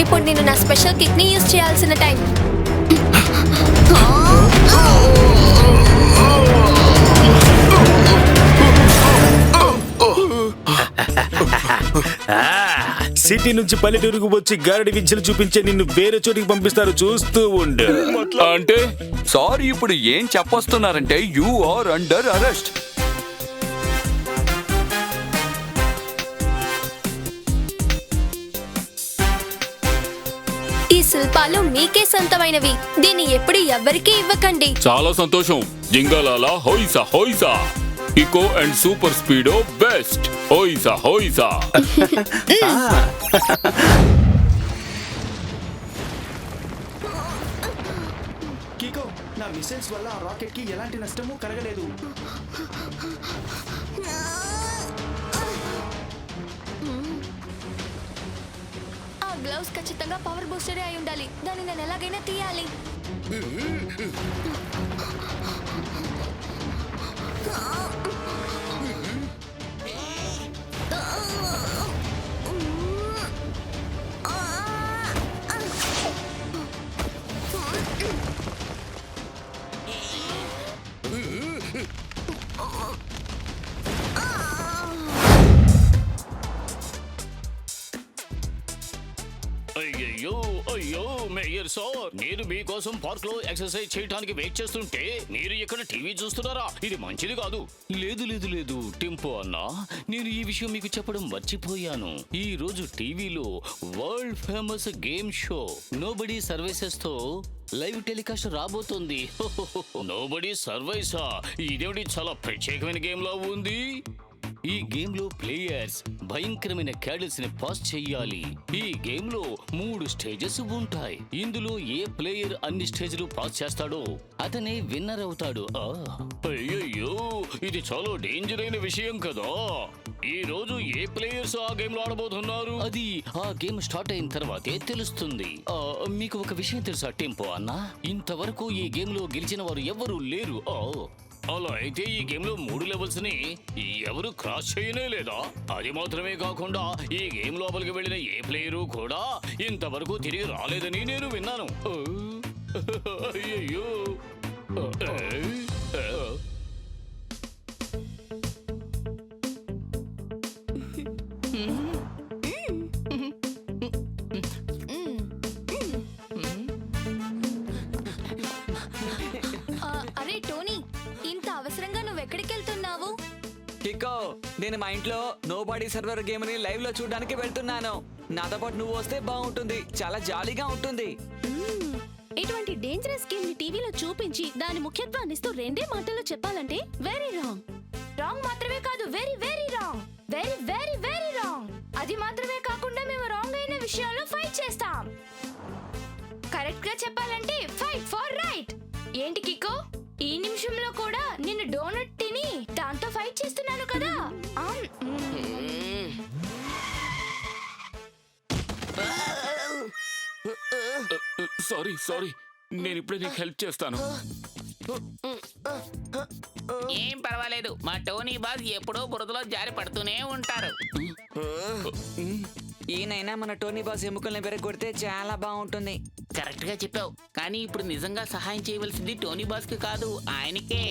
Speaker 1: ఇప్పుడు నేను నా స్పెషల్ కిక్ ని యూజ్ చేయాల్సిన టైం.
Speaker 8: సిటీ నుంచి పల్లెటూరుకు వచ్చి గారడి విద్యలు చూపించే నిన్ను వేరే చోటికి పంపిస్తారు, చూస్తూ ఉండు.
Speaker 5: అంటే సారీ, ఇప్పుడు ఏం చెప్పొస్తున్నారంటే యు ఆర్ అండర్ అరెస్ట్.
Speaker 1: ఈ శిల్పాలు మీకే సొంతమైనవి. దీన్ని ఎప్పుడు ఎవ్వరికీ ఇవ్వకండి.
Speaker 3: చాలా సంతోషం. జింగలాలా హోయిసా హోయిసా. ఇకో అండ్ సూపర్ స్పీడో బెస్ట్. హోయిసా హోయిసా.
Speaker 7: కీకో, నా మిసైల్స్ వల్ల ఆ రాకెట్ కి ఎలాంటి నష్టము కలగలేదు.
Speaker 1: ఆ గ్లౌస్ ఖచ్చితంగా పవర్ బూస్టరే అయి ఉండాలి. దాన్ని నేను ఎలాగైనా తీయాలి.
Speaker 3: అయ్యయ్యో అయ్యో మేయర్ సార్, నేను మీకోసం పార్క్ లో ఎక్సర్సైజ్ చేయడానికి వెయిట్ చేస్తుంటే మీరు ఇక్కడ టీవీ చూస్తున్నారా? ఇది మంచిది కాదు. లేదు లేదు లేదు టింపో అన్నా, నేను ఈ విషయం మీకు చెప్పడం మర్చిపోయాను. ఈ రోజు టీవీలో world famous game show nobody services తో లైవ్ టెలికాస్ట్ రాబోతుంది. నోబడీ సర్వైసా? ఇదేమిటి చాలా ప్రత్యేకమైన గేమ్ లా ఉంది. ఈ గేమ్ లో ప్లేయర్స్ భయంకరమైన క్యాడిల్స్ ని పాస్ చెయ్యాలి. ఈ గేమ్ లో 3 స్టేజెస్ ఉంటాయి. ఇందులో ఏ ప్లేయర్ అన్ని స్టేజ్లు పాస్ చేస్తాడో అతనే విన్నర్ అవుతాడు. అయ్యయ్యో, ఇది చాలా డేంజర్ అయిన విషయం కదా. ఈ రోజు ఏ ప్లేయర్స్ ఆ గేమ్ లో ఆడబోతున్నారు అది ఆ గేమ్ స్టార్ట్ అయిన తర్వాతే తెలుస్తుంది. మీకు ఒక విషయం తెలుసా టింపో అన్నా? ఇంతవరకు ఈ గేమ్ లో గెలిచిన వారు ఎవరూ లేరు. అలా అయితే ఈ గేమ్ లో 3 లెవెల్స్ ని ఎవరు క్రాస్ చేయనే లేదా? అది మాత్రమే కాకుండా ఈ గేమ్ లోపలికి వెళ్ళిన ఏ ప్లేయరు కూడా ఇంతవరకు తిరిగి రాలేదని నేను విన్నాను. అయ్యయ్యో.
Speaker 1: అరే టోనీ, ఇంత అవసరంగా నువ్వెక్కడికి వెళ్తున్నావు?
Speaker 6: కిక్కో, నేను మా ఇంట్లో నోబడీ సర్వర్ గేమ్ ని లైవ్ లో చూడడానికి వెళ్తున్నాను. నాతో పాటు నువ్వు వస్తే బాగుంటుంది, చాలా జాలీగా ఉంటుంది.
Speaker 9: ఇటువంటి డేంజరస్ గేమ్ ని టీవీలో చూపించి దాని ముఖ్యత్వాన్ని ఇస్తూ 2 మాటల్లో చెప్పాలంటే వెరీ రాంగ్. రాంగ్ మాత్రమే కాదు, very very wrong. Very very very wrong. అది మాత్రమే కాకుండా మేము రాంగ్ అయిన విషయాల్లో ఫైట్ చేస్తాం. కరెక్ట్ గా చెప్పాలంటే ఫైట్ ఫర్ రైట్. ఏంటి కికో, ఈ నిమిషంలో కూడా నిన్ను డోనట్ తిని దాంతో ఫైట్ చేస్తున్నాను కదా.
Speaker 3: సారీ, నేను ఇప్పుడే నీకు హెల్ప్ చేస్తాను.
Speaker 10: ఏం పర్వాలేదు, మా టోనీ బాస్ ఎప్పుడో బురదలో జారి పడుతూనే ఉంటారు.
Speaker 6: ఈయనైనా మన టోనీ బాస్ ఎముకల్ని బెరగొడితే చాలా బాగుంటుంది.
Speaker 10: కరెక్ట్ గా చెప్పావు, కానీ ఇప్పుడు నిజంగా సహాయం చేయవలసింది టోనీ బాస్ కి కాదు, ఆయనకే.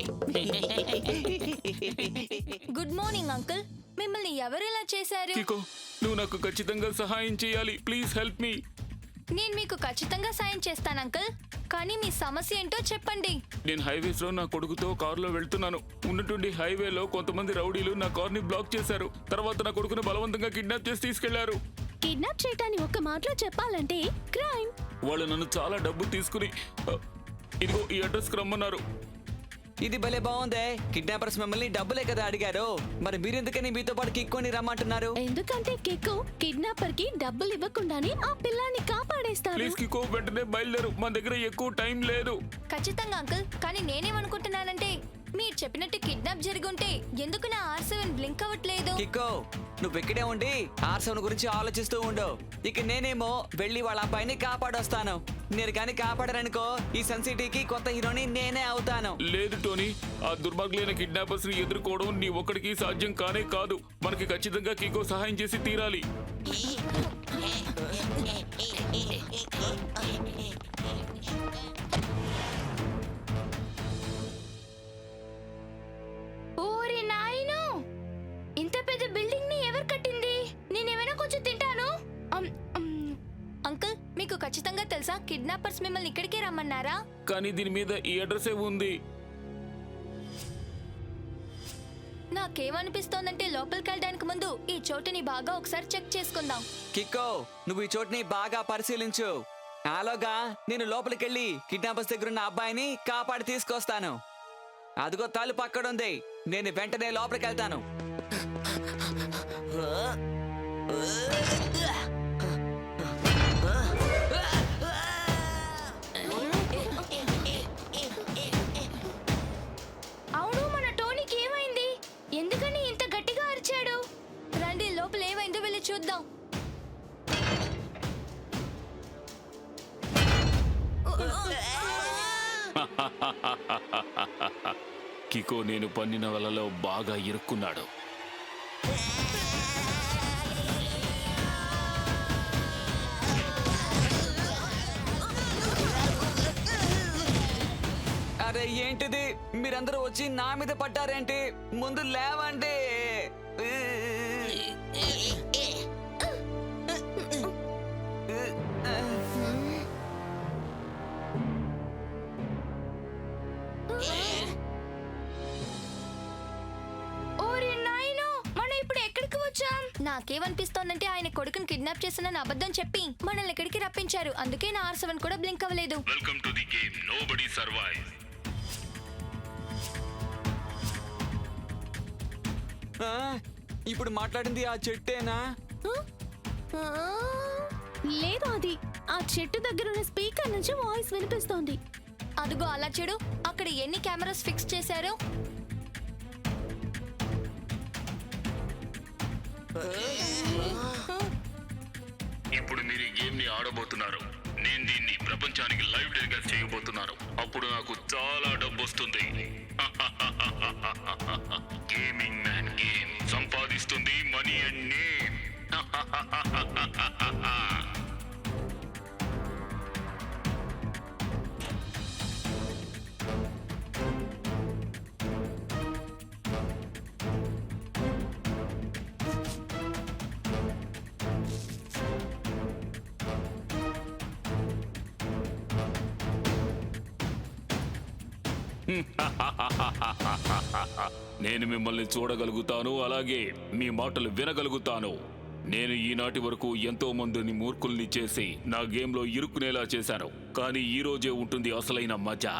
Speaker 1: Good morning uncle. మిమ్మల్ని ఎవరు ఇలా చేశారు?
Speaker 3: కికో, నువ్వు నాకు ఖచ్చితంగా సహాయం చేయాలి. Please help me.
Speaker 1: నేను మీకు ఖచ్చితంగా సాయం చేస్తాను అంకుల్, కానీ మీ సమస్య ఏంటో చెప్పండి.
Speaker 3: నేను హైవేస్ లో నా కొడుకుతో కారులో వెళ్తున్నాను. ఉన్నటువంటి హైవేలో కొంతమంది రౌడీలు నా కార్ ని బ్లాక్ చేశారు. తర్వాత నా కొడుకుని బలవంతంగా కిడ్నాప్ చేసి తీసుకెళ్లారు.
Speaker 9: కిడ్నాప్ చేయటాన్ని ఒక్క మాటలో చెప్పాలంటే క్రైమ్.
Speaker 3: వాళ్ళు నన్ను చాలా డబ్బు తీసుకుని ఇదిగో ఈ అడ్రస్ కి రమ్మన్నారు.
Speaker 6: ఇది భలే బాగుందే. కిడ్నాపర్స్ మిమ్మల్ని డబ్బులే కదా అడిగారు, మరి మీరెందుకని మీతో పాటు కిక్కొని రమ్మంటున్నారు?
Speaker 9: ఎందుకంటే కిక్కు కిడ్నాపర్ కి డబ్బులు ఇవ్వకుండానే ఆ పిల్లాన్ని కాపాడేస్తారు.
Speaker 3: ప్లీజ్ కికో, వెంటనే బయలుదేరు, మన దగ్గర ఎక్కువ టైం లేదు.
Speaker 1: ఖచ్చితంగా అంకుల్, కానీ నేనేమనుకుంటున్నానంటే మీరు చెప్పినట్టు కిడ్నాప్ జరుగుంటే ఎందుకు నా R7 బ్లింక్ అవ్వట్లేదు?
Speaker 6: కిక్కో, నువ్వు ఇక్కడే ఉండి R7 గురించి ఆలోచిస్తూ ఉండు. ఇక నేనేమో వెళ్ళి వాళ్ళ అబ్బాయిని కాపాడొస్తాను. నేను కానీ కాపాడరనుకో, ఈ సన్ సిటీకి కొత్త హీరోని నేనే అవుతాను.
Speaker 3: లేదు టోనీ, ఆ దుర్మార్గులైన కిడ్నాపర్స్ ని ఎదుర్కోవడం నీ ఒక్కడికి సాధ్యం కానే కాదు. మనకి ఖచ్చితంగా కికో సహాయం చేసి తీరాలి.
Speaker 9: ఓరి నాయనో, ఇంత పెద్ద బిల్డింగ్ ని ఎవరు కట్టింది? నేనేమైనా
Speaker 1: కిడ్నాపర్స్ మిమ్మల్ని ఇక్కడికే రమ్మన్నారా?
Speaker 3: కానీ దీని మీద ఈ అడ్రసే ఉంది.
Speaker 1: నాకేమనిపిస్తోందంటే లోపలికి వెళ్ళడానికి ముందు ఈ చోటుని బాగా ఒకసారి చెక్ చేసుకుందాం.
Speaker 6: కిక్కో, నువ్వు ఈ చోటుని బాగా పరిశీలించు. ఆలోగా నేను లోపలికెళ్ళి కిడ్నాపర్స్ దగ్గరున్న అబ్బాయిని కాపాడి తీసుకొస్తాను. అదిగో తలుపు అక్కడుంది. నేను వెంటనే లోపలికి వెళ్తాను.
Speaker 1: అవును, మన టోనీకి ఏమైంది? ఎందుకని ఇంత గట్టిగా అరిచాడు? రండి, లోపల ఏమైందో వెళ్ళి చూద్దాం.
Speaker 3: కికో నేను పన్నిన వలలో బాగా ఇరుక్కున్నాడు.
Speaker 6: అరే ఏంటిది, మీరందరూ వచ్చి నా మీద పడ్డారేంటి? ముందు లేవండి.
Speaker 1: నాకేమనిపిస్తోందంటే ఆయన కొడుకుని కిడ్నాప్ చేసిన అబద్ధం చెప్పి మనల్ని ఇక్కడికి రప్పించారు. అందుకే నా R7 కూడా బ్లింక్ అవ్వలేదు.
Speaker 3: Welcome to the game nobody survive.
Speaker 6: ఇప్పుడు మాట్లాడింది ఆ చెట్టేనా?
Speaker 9: లేదు, అది ఆ చెట్టు దగ్గర ఉన్న స్పీకర్ నుంచి వాయిస్ వినిపిస్తోంది.
Speaker 1: అదిగో అలా చూడు, అక్కడ ఎన్ని కెమెరాస్ ఫిక్స్ చేశారో.
Speaker 3: ఇప్పుడు మీరు ఈ గేమ్ ని ఆడబోతున్నారు. నేను దీన్ని ప్రపంచానికి లైవ్ టెలికాస్ట్ చేయబోతున్నాను. అప్పుడు నాకు చాలా డబ్బు వస్తుంది. గేమింగ్ మ్యాన్ గేమ్ సంపాదిస్తుంది మనీ అండ్ నేమ్. నేను మిమ్మల్ని చూడగలుగుతాను, అలాగే మీ మాటలు వినగలుగుతాను. నేను ఈనాటి వరకు ఎంతో మందిని మూర్ఖుల్ని చేసి నా గేమ్లో ఇరుక్కునేలా చేశాను. కానీ ఈ రోజే ఉంటుంది అసలైన మజా.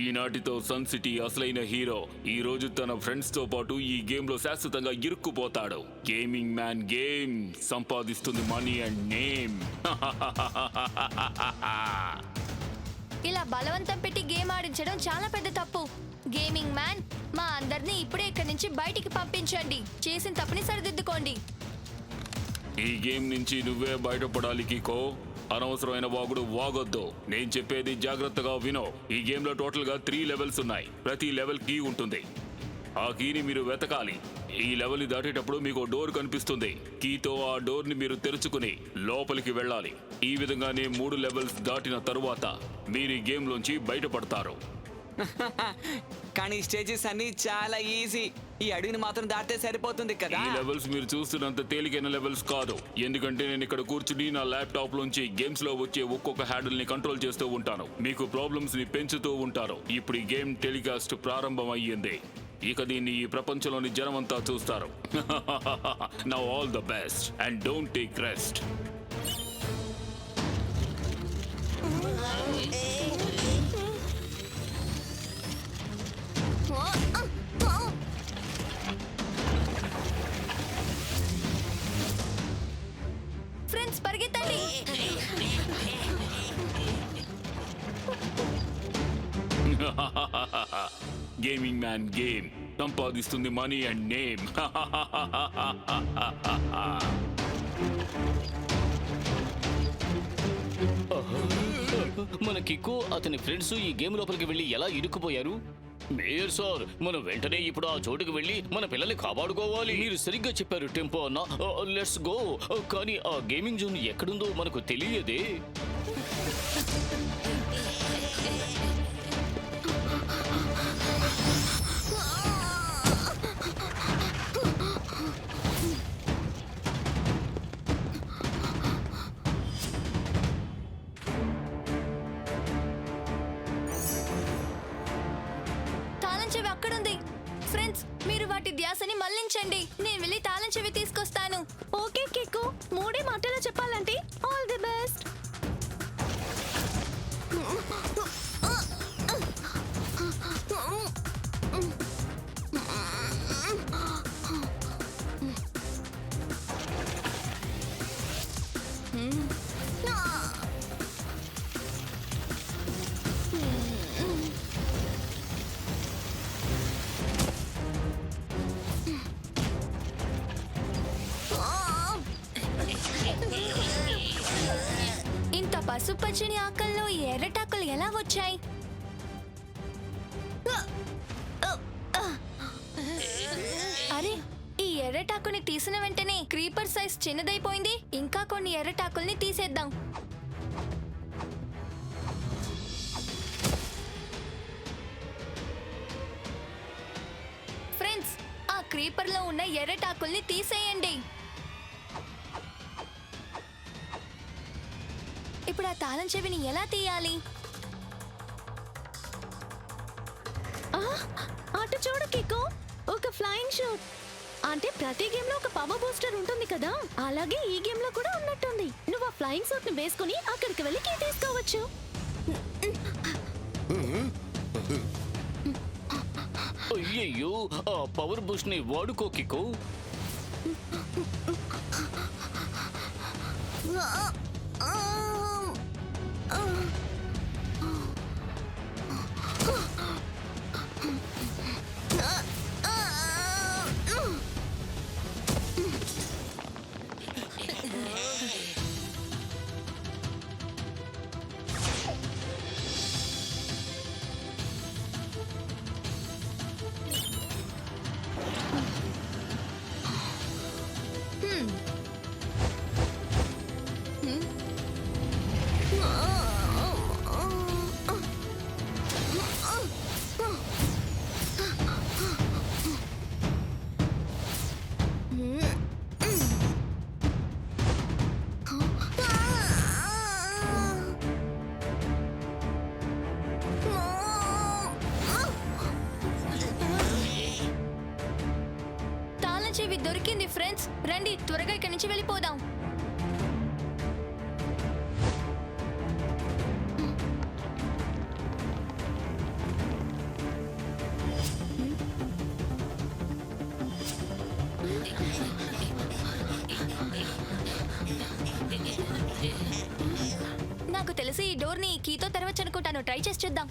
Speaker 3: ఈనాటితో సన్ సిటీ అసలైన హీరో ఈ రోజు తన ఫ్రెండ్స్ తో పాటు ఈ గేమ్లో శాశ్వతంగా ఇరుక్కుపోతాడు. గేమింగ్ మ్యాన్ గేమ్ సంపాదిస్తుంది మనీ అండ్ నేమ్.
Speaker 1: ఇలా బలవంతం పెట్టి గేమ్ ఆడించడం చాలా పెద్ద తప్పు. గేమింగ్ మ్యాన్, మా అందరినీ ఇప్పుడే ఇక్కడి నుంచి బయటికి పంపించండి. చేసిన తప్పుని సరిదిద్దుకోండి.
Speaker 3: ఈ గేమ్ నుంచి నువ్వే బయటపడాలి కికో. అనవసరమైన వాగుడు వాగొద్దు. నేను చెప్పేది జాగ్రత్తగా వినో. ఈ గేమ్ లో టోటల్ గా 3 లెవెల్స్ ఉన్నాయి. ప్రతి లెవెల్ కీ ఉంటుంది. ఆ కీని మీరు వెతకాలి. ఈ లెవెల్ ని దాటేటప్పుడు మీకు డోర్ కనిపిస్తుంది. కీతో ఆ డోర్ ని మీరు తెరుచుకుని లోపలికి వెళ్ళాలి. ఈ విధంగానే 3 లెవెల్స్ దాటిన తరువాత మీరు ఈ గేమ్ లోంచి బయటపడతారు.
Speaker 6: కానీ స్టేజెస్ అన్ని చాలా ఈజీ. ఈ అడవిని మాత్రం దాటితే సరిపోతుంది కదా.
Speaker 3: ఈ లెవెల్స్ మీరు చూస్తున్నంత తేలికైన లెవెల్స్ కాదు. ఎందుకంటే నేను ఇక్కడ కూర్చుని నా ల్యాప్టాప్ లోంచి గేమ్స్ లో వచ్చే ఒక్కొక్క హ్యాండిల్ ని కంట్రోల్ చేస్తూ ఉంటాను. మీకు ప్రాబ్లమ్స్ ని పెంచుతూ ఉంటారు. ఇప్పుడు ఈ గేమ్ టెలికాస్ట్ ప్రారంభం అయ్యింది. ఇక దీన్ని ఈ ప్రపంచంలోని జనమంతా చూస్తారు. Now all the best and don't take rest.
Speaker 1: Friends, పరిగెత్తండి.
Speaker 3: గేమింగ్ మ్యాన్ గేమ్ సంపాదిస్తుంది మనీ అండ్ నేమ్.
Speaker 11: మన కిక్కో అతని ఫ్రెండ్స్ ఈ గేమ్ లోపలికి వెళ్ళి ఎలా ఇరుక్కుపోయారు? మేయర్ సార్, మనం వెంటనే ఇప్పుడు ఆ చోటుకు వెళ్ళి మన పిల్లల్ని కాపాడుకోవాలి. మీరు సరిగ్గా చెప్పారు టెంపో అన్న. Let's go. కానీ ఆ గేమింగ్ జోన్ ఎక్కడుందో మనకు తెలియదే.
Speaker 1: ధ్యాసని మళ్లించండి. నేను వెళ్ళి తాళం చెవి తీసుకొస్తాను.
Speaker 9: ఓకే కిక్కు, 3 మాటలు చెప్పాలంటే ఆల్ ది బెస్ట్.
Speaker 1: ఇంత పసుపచ్చని ఆకల్లో ఈ ఎర్రటాకులు ఎలా వచ్చాయి? అరే, ఈ ఎర్రటాకుని తీసిన వెంటనే క్రీపర్ సైజ్ చిన్నదైపోయింది. ఇంకా కొన్ని ఎర్రటాకుల్ని తీసేద్దాం. ఫ్రెండ్స్, ఆ క్రీపర్ లో ఉన్న ఎర్రటాకుల్ని తీసేయండి. ఇప్పుడు ఆ తాళం చెవిని ఎలా తీయాలి?
Speaker 9: అటు చూడు కిక్కు, ఒక ఫ్లయింగ్ షూట్. అంటే ప్రతి గేమ్ లో ఒక పవర్ బూస్టర్ ఉంటుంది కదా, అలాగే ఈ గేమ్ లో కూడా ఉన్నట్టుంది. నువ్వు ఆ ఫ్లయింగ్ సూట్ ని వేసుకుని అక్కడికి వెళ్ళి కీ తీసుకోవచ్చు.
Speaker 11: అయ్యయ్యో, ఆ పవర్ బూస్ట్ ని వాడుకో కిక్కు.
Speaker 1: తాళం చెవి దొరికింది ఫ్రెండ్స్. రండి త్వరగా ఇక్కడి నుంచి వెళ్ళిపోదాం. నాకు తెలిసి ఈ డోర్ ని కీతో తెరవచ్చు అనుకుంటాను. ట్రై చేసి చూద్దాం.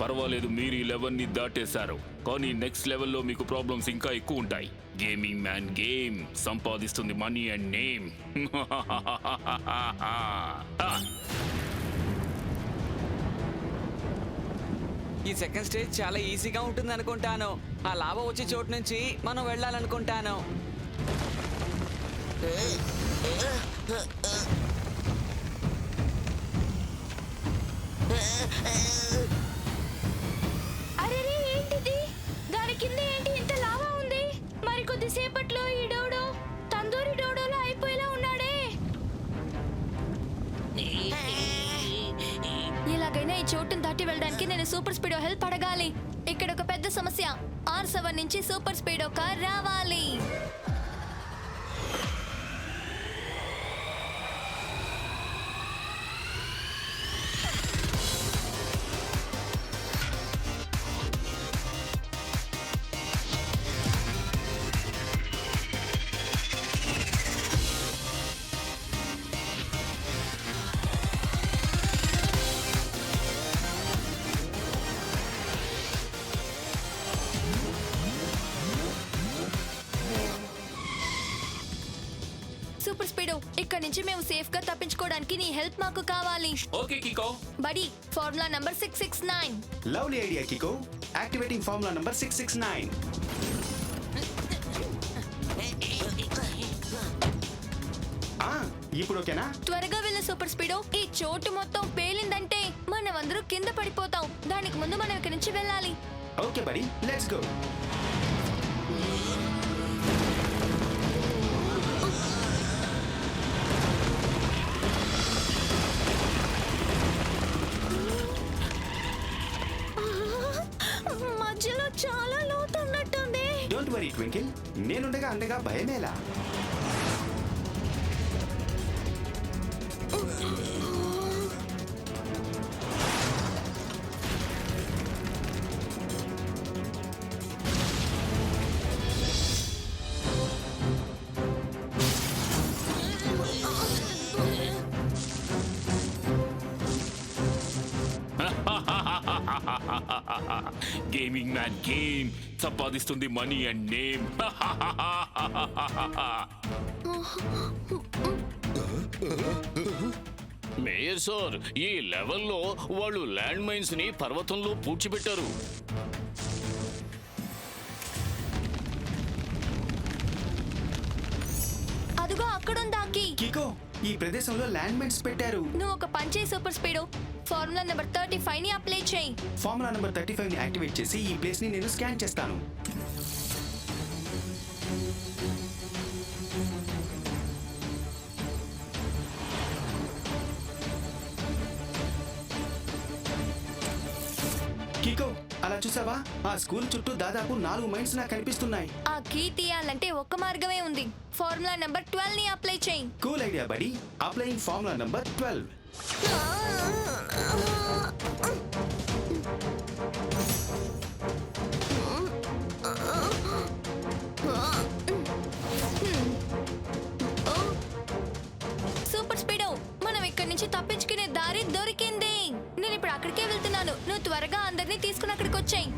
Speaker 11: పర్వాలేదు, మీరు ఈ లెవెల్ ని దాటేశారు. కానీ నెక్స్ట్ లెవెల్లో మీకు ప్రాబ్లమ్స్ ఇంకా ఎక్కువ ఉంటాయి. గేమింగ్ మ్యాన్ గేమ్ సంపాదిస్తుంది మనీ అండ్ నేమ్.
Speaker 6: ఈ సెకండ్ స్టేజ్ చాలా ఈజీగా ఉంటుంది అనుకుంటాను. ఆ లావా వచ్చే చోటు నుంచి మనం వెళ్ళాలనుకుంటాను.
Speaker 9: అరే ఏంటిది? దాని కింద ఏంటి ఇంత లావా ఉంది? మరి కొద్దిసేపట్లో ఈ డోడో తందూరి డోడోలో అయిపోయేలా ఉన్నాడే.
Speaker 1: ఎలాగైనా ఈ చోటును దాటి వెళ్ళడానికి నేను సూపర్ స్పీడో హెల్ప్ అడగాలి. ఇక్కడ ఒక పెద్ద సమస్య. R7 నుంచి సూపర్ స్పీడో కార్ రావాలి. సూపర్ స్పీడో, ఇక్కడ నుంచి మేము సేఫ్ గా తప్పించుకోవడానికి నీ హెల్ప్ మాకు కావాలి.
Speaker 3: Okay Kiko.
Speaker 1: Buddy, formula number 669.
Speaker 7: Lovely idea Kiko. Activating formula number 669. ఇప్పుడు ఓకేనా?
Speaker 1: త్వరగా వెళ్ళు సూపర్ స్పీడో. ఈ చోటు మొత్తం పేలిందంటే మనమందరూ కింద పడిపోతాం. దానికి ముందు మనం ఇక్కడి నుంచి వెళ్ళాలి.
Speaker 7: ఓకే బడి, లెట్స్ గో. ట్వింకిల్, నేనుండగా అండగా భయమేలా?
Speaker 3: గేమింగ్ మ్యాన్ గేమ్ సంపాదిస్తుంది money and name.
Speaker 11: Mayor sir, ఈ లెవెల్లో వాళ్ళు ల్యాండ్ మైన్స్ ని పర్వతంలో పూడ్చిపెట్టారు.
Speaker 1: అదుగో అక్కడుందా కీ.
Speaker 7: కికో, ఈ ప్రదేశంలో ల్యాండ్ మైన్స్ పెట్టారు.
Speaker 1: నువ్వు ఒక పంచే సూపర్ స్పీడో ఫార్ములా నెంబర్ 35 ని అప్లై చేయి.
Speaker 7: ఫార్ములా నంబర్ 35 ని యాక్టివేట్ చేసి ఈ ప్లేస్ ని నేను స్కాన్ చేస్తాను. కికో, అలా చూసావా? ఆ స్కూల్ చుట్టూ దాదాపు 4 మైన్స్ నాకు కనిపిస్తున్నాయి.
Speaker 1: ఆ కీ తీయాలంటే ఒక్క మార్గమే ఉంది. ఫార్ములా నెంబర్ 12 ని అప్లై చేయి.
Speaker 7: కూల్ ఐడియా బడి. Applying formula number 12.
Speaker 1: Super speedo, మనం ఇక్కడి నుంచి తప్పించుకునే దారి దొరికింది. నేను ఇప్పుడు అక్కడికే వెళ్తున్నాను. నువ్వు త్వరగా అందరినీ తీసుకుని అక్కడికి వచ్చాయి.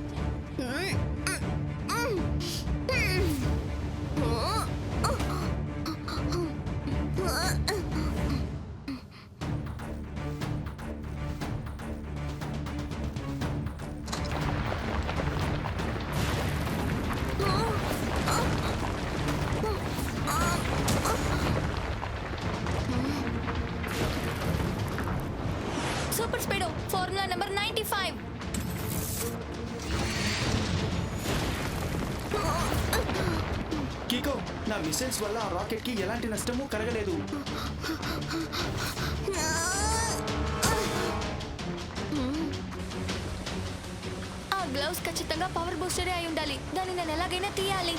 Speaker 1: Super speedo formula number 95.
Speaker 7: కికో, నా మిసైల్స్ వల్ల ఆ రాకెట్ కి ఎలాంటి నష్టము కలగలేదు.
Speaker 1: ఆ గ్లౌస్ ఖచ్చితంగా పవర్ బూస్టరే అయి ఉండాలి. దాన్ని నేను ఎలాగైనా తీయాలి.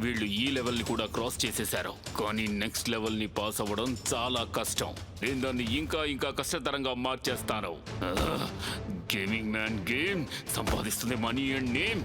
Speaker 3: వీళ్ళు ఈ లెవెల్ ని కూడా క్రాస్ చేసేశారు. కానీ నెక్స్ట్ లెవెల్ ని పాస్ అవ్వడం చాలా కష్టం. నేను దాన్ని ఇంకా ఇంకా కష్టతరంగా మార్చేస్తాను. గేమింగ్ మ్యాన్ గేమ్ సంపాదిస్తుంది మనీ అండ్ నేమ్.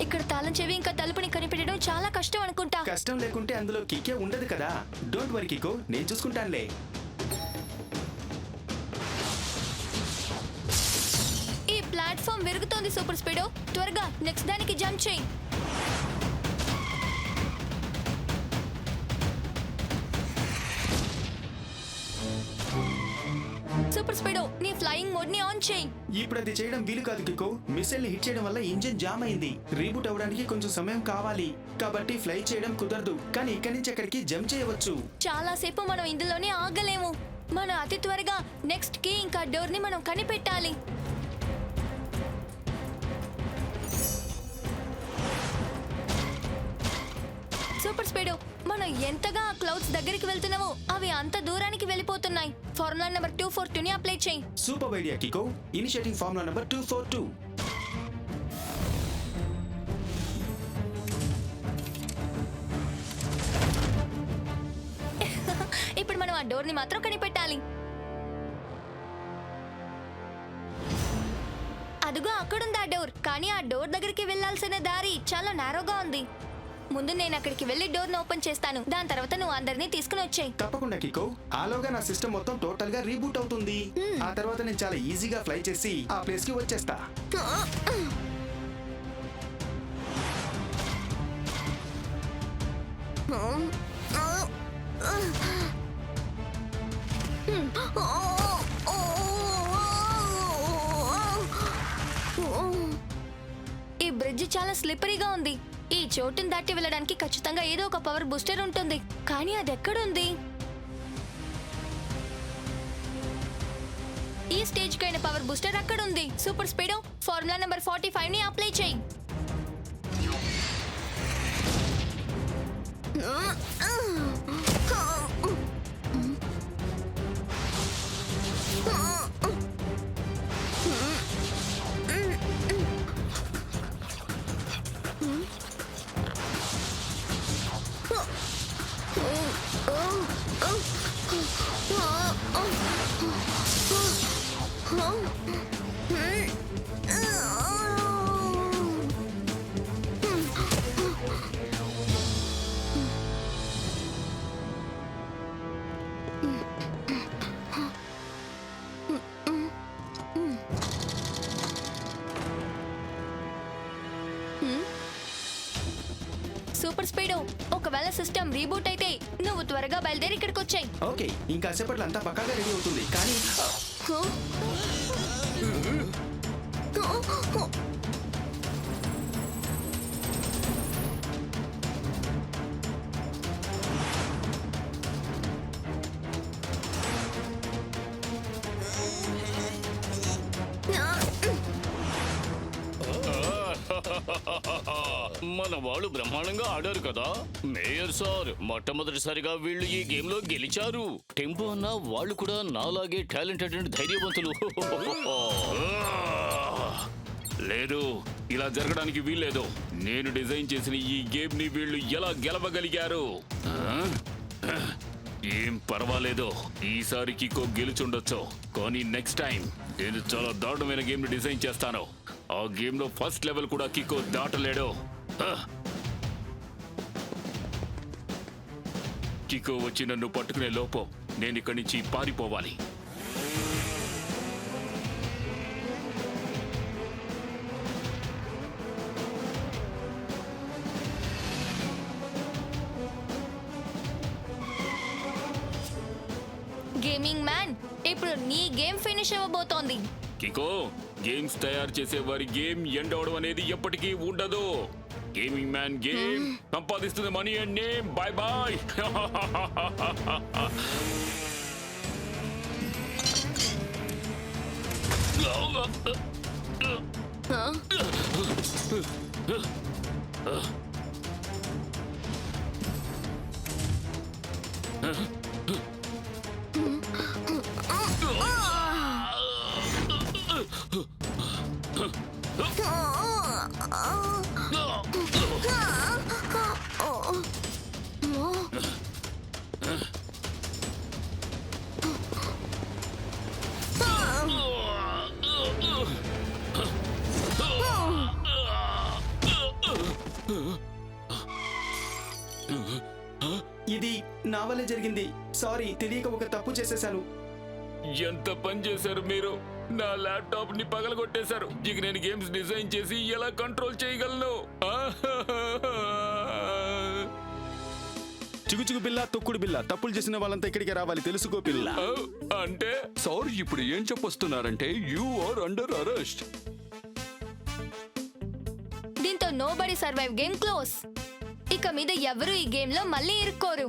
Speaker 1: ఇక్కడ తాళం చెవి ఇంకా తలుపుని కనిపెట్టడం చాలా కష్టం అనుకుంటా.
Speaker 7: కష్టం లేకుంటే అందులో కికే ఉండదు కదా. డోంట్ వరీ కికో, నేను చూసుకుంటానులే.
Speaker 1: ఈ ప్లాట్ఫామ్ విరుగుతోంది సూపర్ స్పీడో. త్వరగా నెక్స్ట్ దానికి జంప్ చేయి. సూపర్ స్పీడో, నీ ఫ్లయింగ్ మోడ్ ని ఆన్ చేయి.
Speaker 7: ఇప్పుడు అది చేయడం వీలు కాదు కికో. మిసైల్ ని హిట్ చేయడం వల్ల ఇంజిన్ జామ్ అయింది. రీబూట్ అవ్వడానికి కొంచెం సమయం కావాలి. కాబట్టి ఫ్లై చేయడం కుదరదు. కానీ ఇక్కడి నుంచి అక్కడికి జంప్ చేయవచ్చు.
Speaker 1: చాలా సేపు మనం ఇందులోనే ఆగలేము. మనం అతి త్వరగా నెక్స్ట్ కి ఇంకా డోర్ ని మనం కనిపెట్టాలి. సూపర్ స్పీడో, మనం ఎంతగా ఆ క్లౌడ్స్ దగ్గరికి వెళ్తున్నామో అవి అంత దూరానికి వెళ్ళిపోతున్నాయి. ఫార్ములా నెంబర్ 242 ని అప్లై చేయి.
Speaker 7: Super idea Kiko. Initiating formula number 242.
Speaker 1: ఆ డోర్ ని మాత్రం కనిపెట్టాలి. అదుగో అక్కడుంది ఆ డోర్. కానీ ఆ డోర్ దగ్గరికి వెళ్లాల్సిన దారి చాలా నారోగా ఉంది. ముందు నేను అక్కడికి వెళ్లి డోర్ ని ఓపెన్ చేస్తాను. దాని తర్వాత నువ్వు అందరినీ తీసుకుని వచ్చేయ్.
Speaker 7: తప్పకుండా కికో. ఆలోగా నా సిస్టమ్ మొత్తం టోటల్ గా రీబూట్ అవుతుంది. ఆ తర్వాత నేను చాలా ఈజీగా ఫ్లై చేసి ఆ ప్లేస్ కి వచ్చేస్తా.
Speaker 1: ఈ బ్రిడ్జ్ చాలా స్లిప్పరీగా ఉంది. ఈ చోటుని దాటి వెళ్ళడానికి ఖచ్చితంగా ఏదో ఒక పవర్ బూస్టర్ ఉంటుంది. కానీ అది ఎక్కడుంది? ఈ స్టేజ్ కైన పవర్ బూస్టర్ అక్కడుంది. సూపర్ స్పీడో ఫార్ములా నెంబర్ 45 ని అప్లై చేయి. సూపర్ స్పీడో, ఒకవేళ సిస్టమ్ రీబూట్ అయితే నువ్వు త్వరగా బయలుదేరి ఇక్కడికి వచ్చాయి.
Speaker 7: ఓకే, ఇంకా సేపట్లో అంతా పక్కాగా రెడీ అవుతుంది. కానీ
Speaker 11: మన వాళ్ళు బ్రహ్మాండంగా ఆడారు కదా మేయర్ సార్. మొట్టమొదటిసారిగా వీళ్ళు ఈ గేమ్ లో గెలిచారు. టెంపో అన్న వాళ్ళు కూడా నాలాగే టాలెంటెడ్ అండ్ ధైర్యవంతులు.
Speaker 3: లేదు, ఇలా జరగడానికి వీల్లేదు. నేను డిజైన్ చేసిన ఈ గేమ్ ని వీళ్ళు ఎలా గెలవగలిగారు? ఏం పర్వాలేదు, ఈసారి కికో గెలుచుండొచ్చు. కానీ నెక్స్ట్ టైం నేను చాలా దారుణమైన గేమ్ ని డిజైన్ చేస్తాను. ఆ గేమ్ లో ఫస్ట్ లెవెల్ కూడా కికో దాటలేడు. కికో వచ్చి నన్ను పట్టుకునే లోపు నేను ఇక్కడి నుంచి పారిపోవాలి.
Speaker 1: గేమింగ్ మ్యాన్, ఇప్పుడు నీ గేమ్ ఫినిష్ అవ్వబోతోంది.
Speaker 3: కికో, గేమ్స్ తయారు చేసే వారి గేమ్ ఎండ్ అవడం అనేది ఎప్పటికీ ఉండదు. గేమింగ్ మ్యాన్ గేమ్ సంపాదిస్తుంది money and name. Bye bye.
Speaker 7: ఇది నా వల్లే జరిగింది. సారీ, తెలియక ఒక తప్పు చేసేశాను.
Speaker 3: ఎంత పని చేశారు మీరు? నా ల్యాప్టాప్ ని పగలగొట్టేశారు. ఇక నేను గేమ్స్ డిజైన్ చేసి ఎలా కంట్రోల్ చేయగలను?
Speaker 8: చిగుచుకు బిల్ల, తొక్కుడు బిల్ల, తప్పులు చేసిన వాళ్ళంతా ఇక్కడికి రావాలి, తెలుసుకో పిల్ల.
Speaker 3: అంటే
Speaker 5: సార్ ఇప్పుడు ఏం చెప్పొస్తున్నారంటే యు ఆర్ అండర్ అరెస్ట్.
Speaker 1: దీంతో నోబడీ సర్వైవ్ గేమ్ క్లోజ్. ఇక మీద ఎవరు ఈ గేమ్ లో మళ్ళీ ఇరుక్కోరు.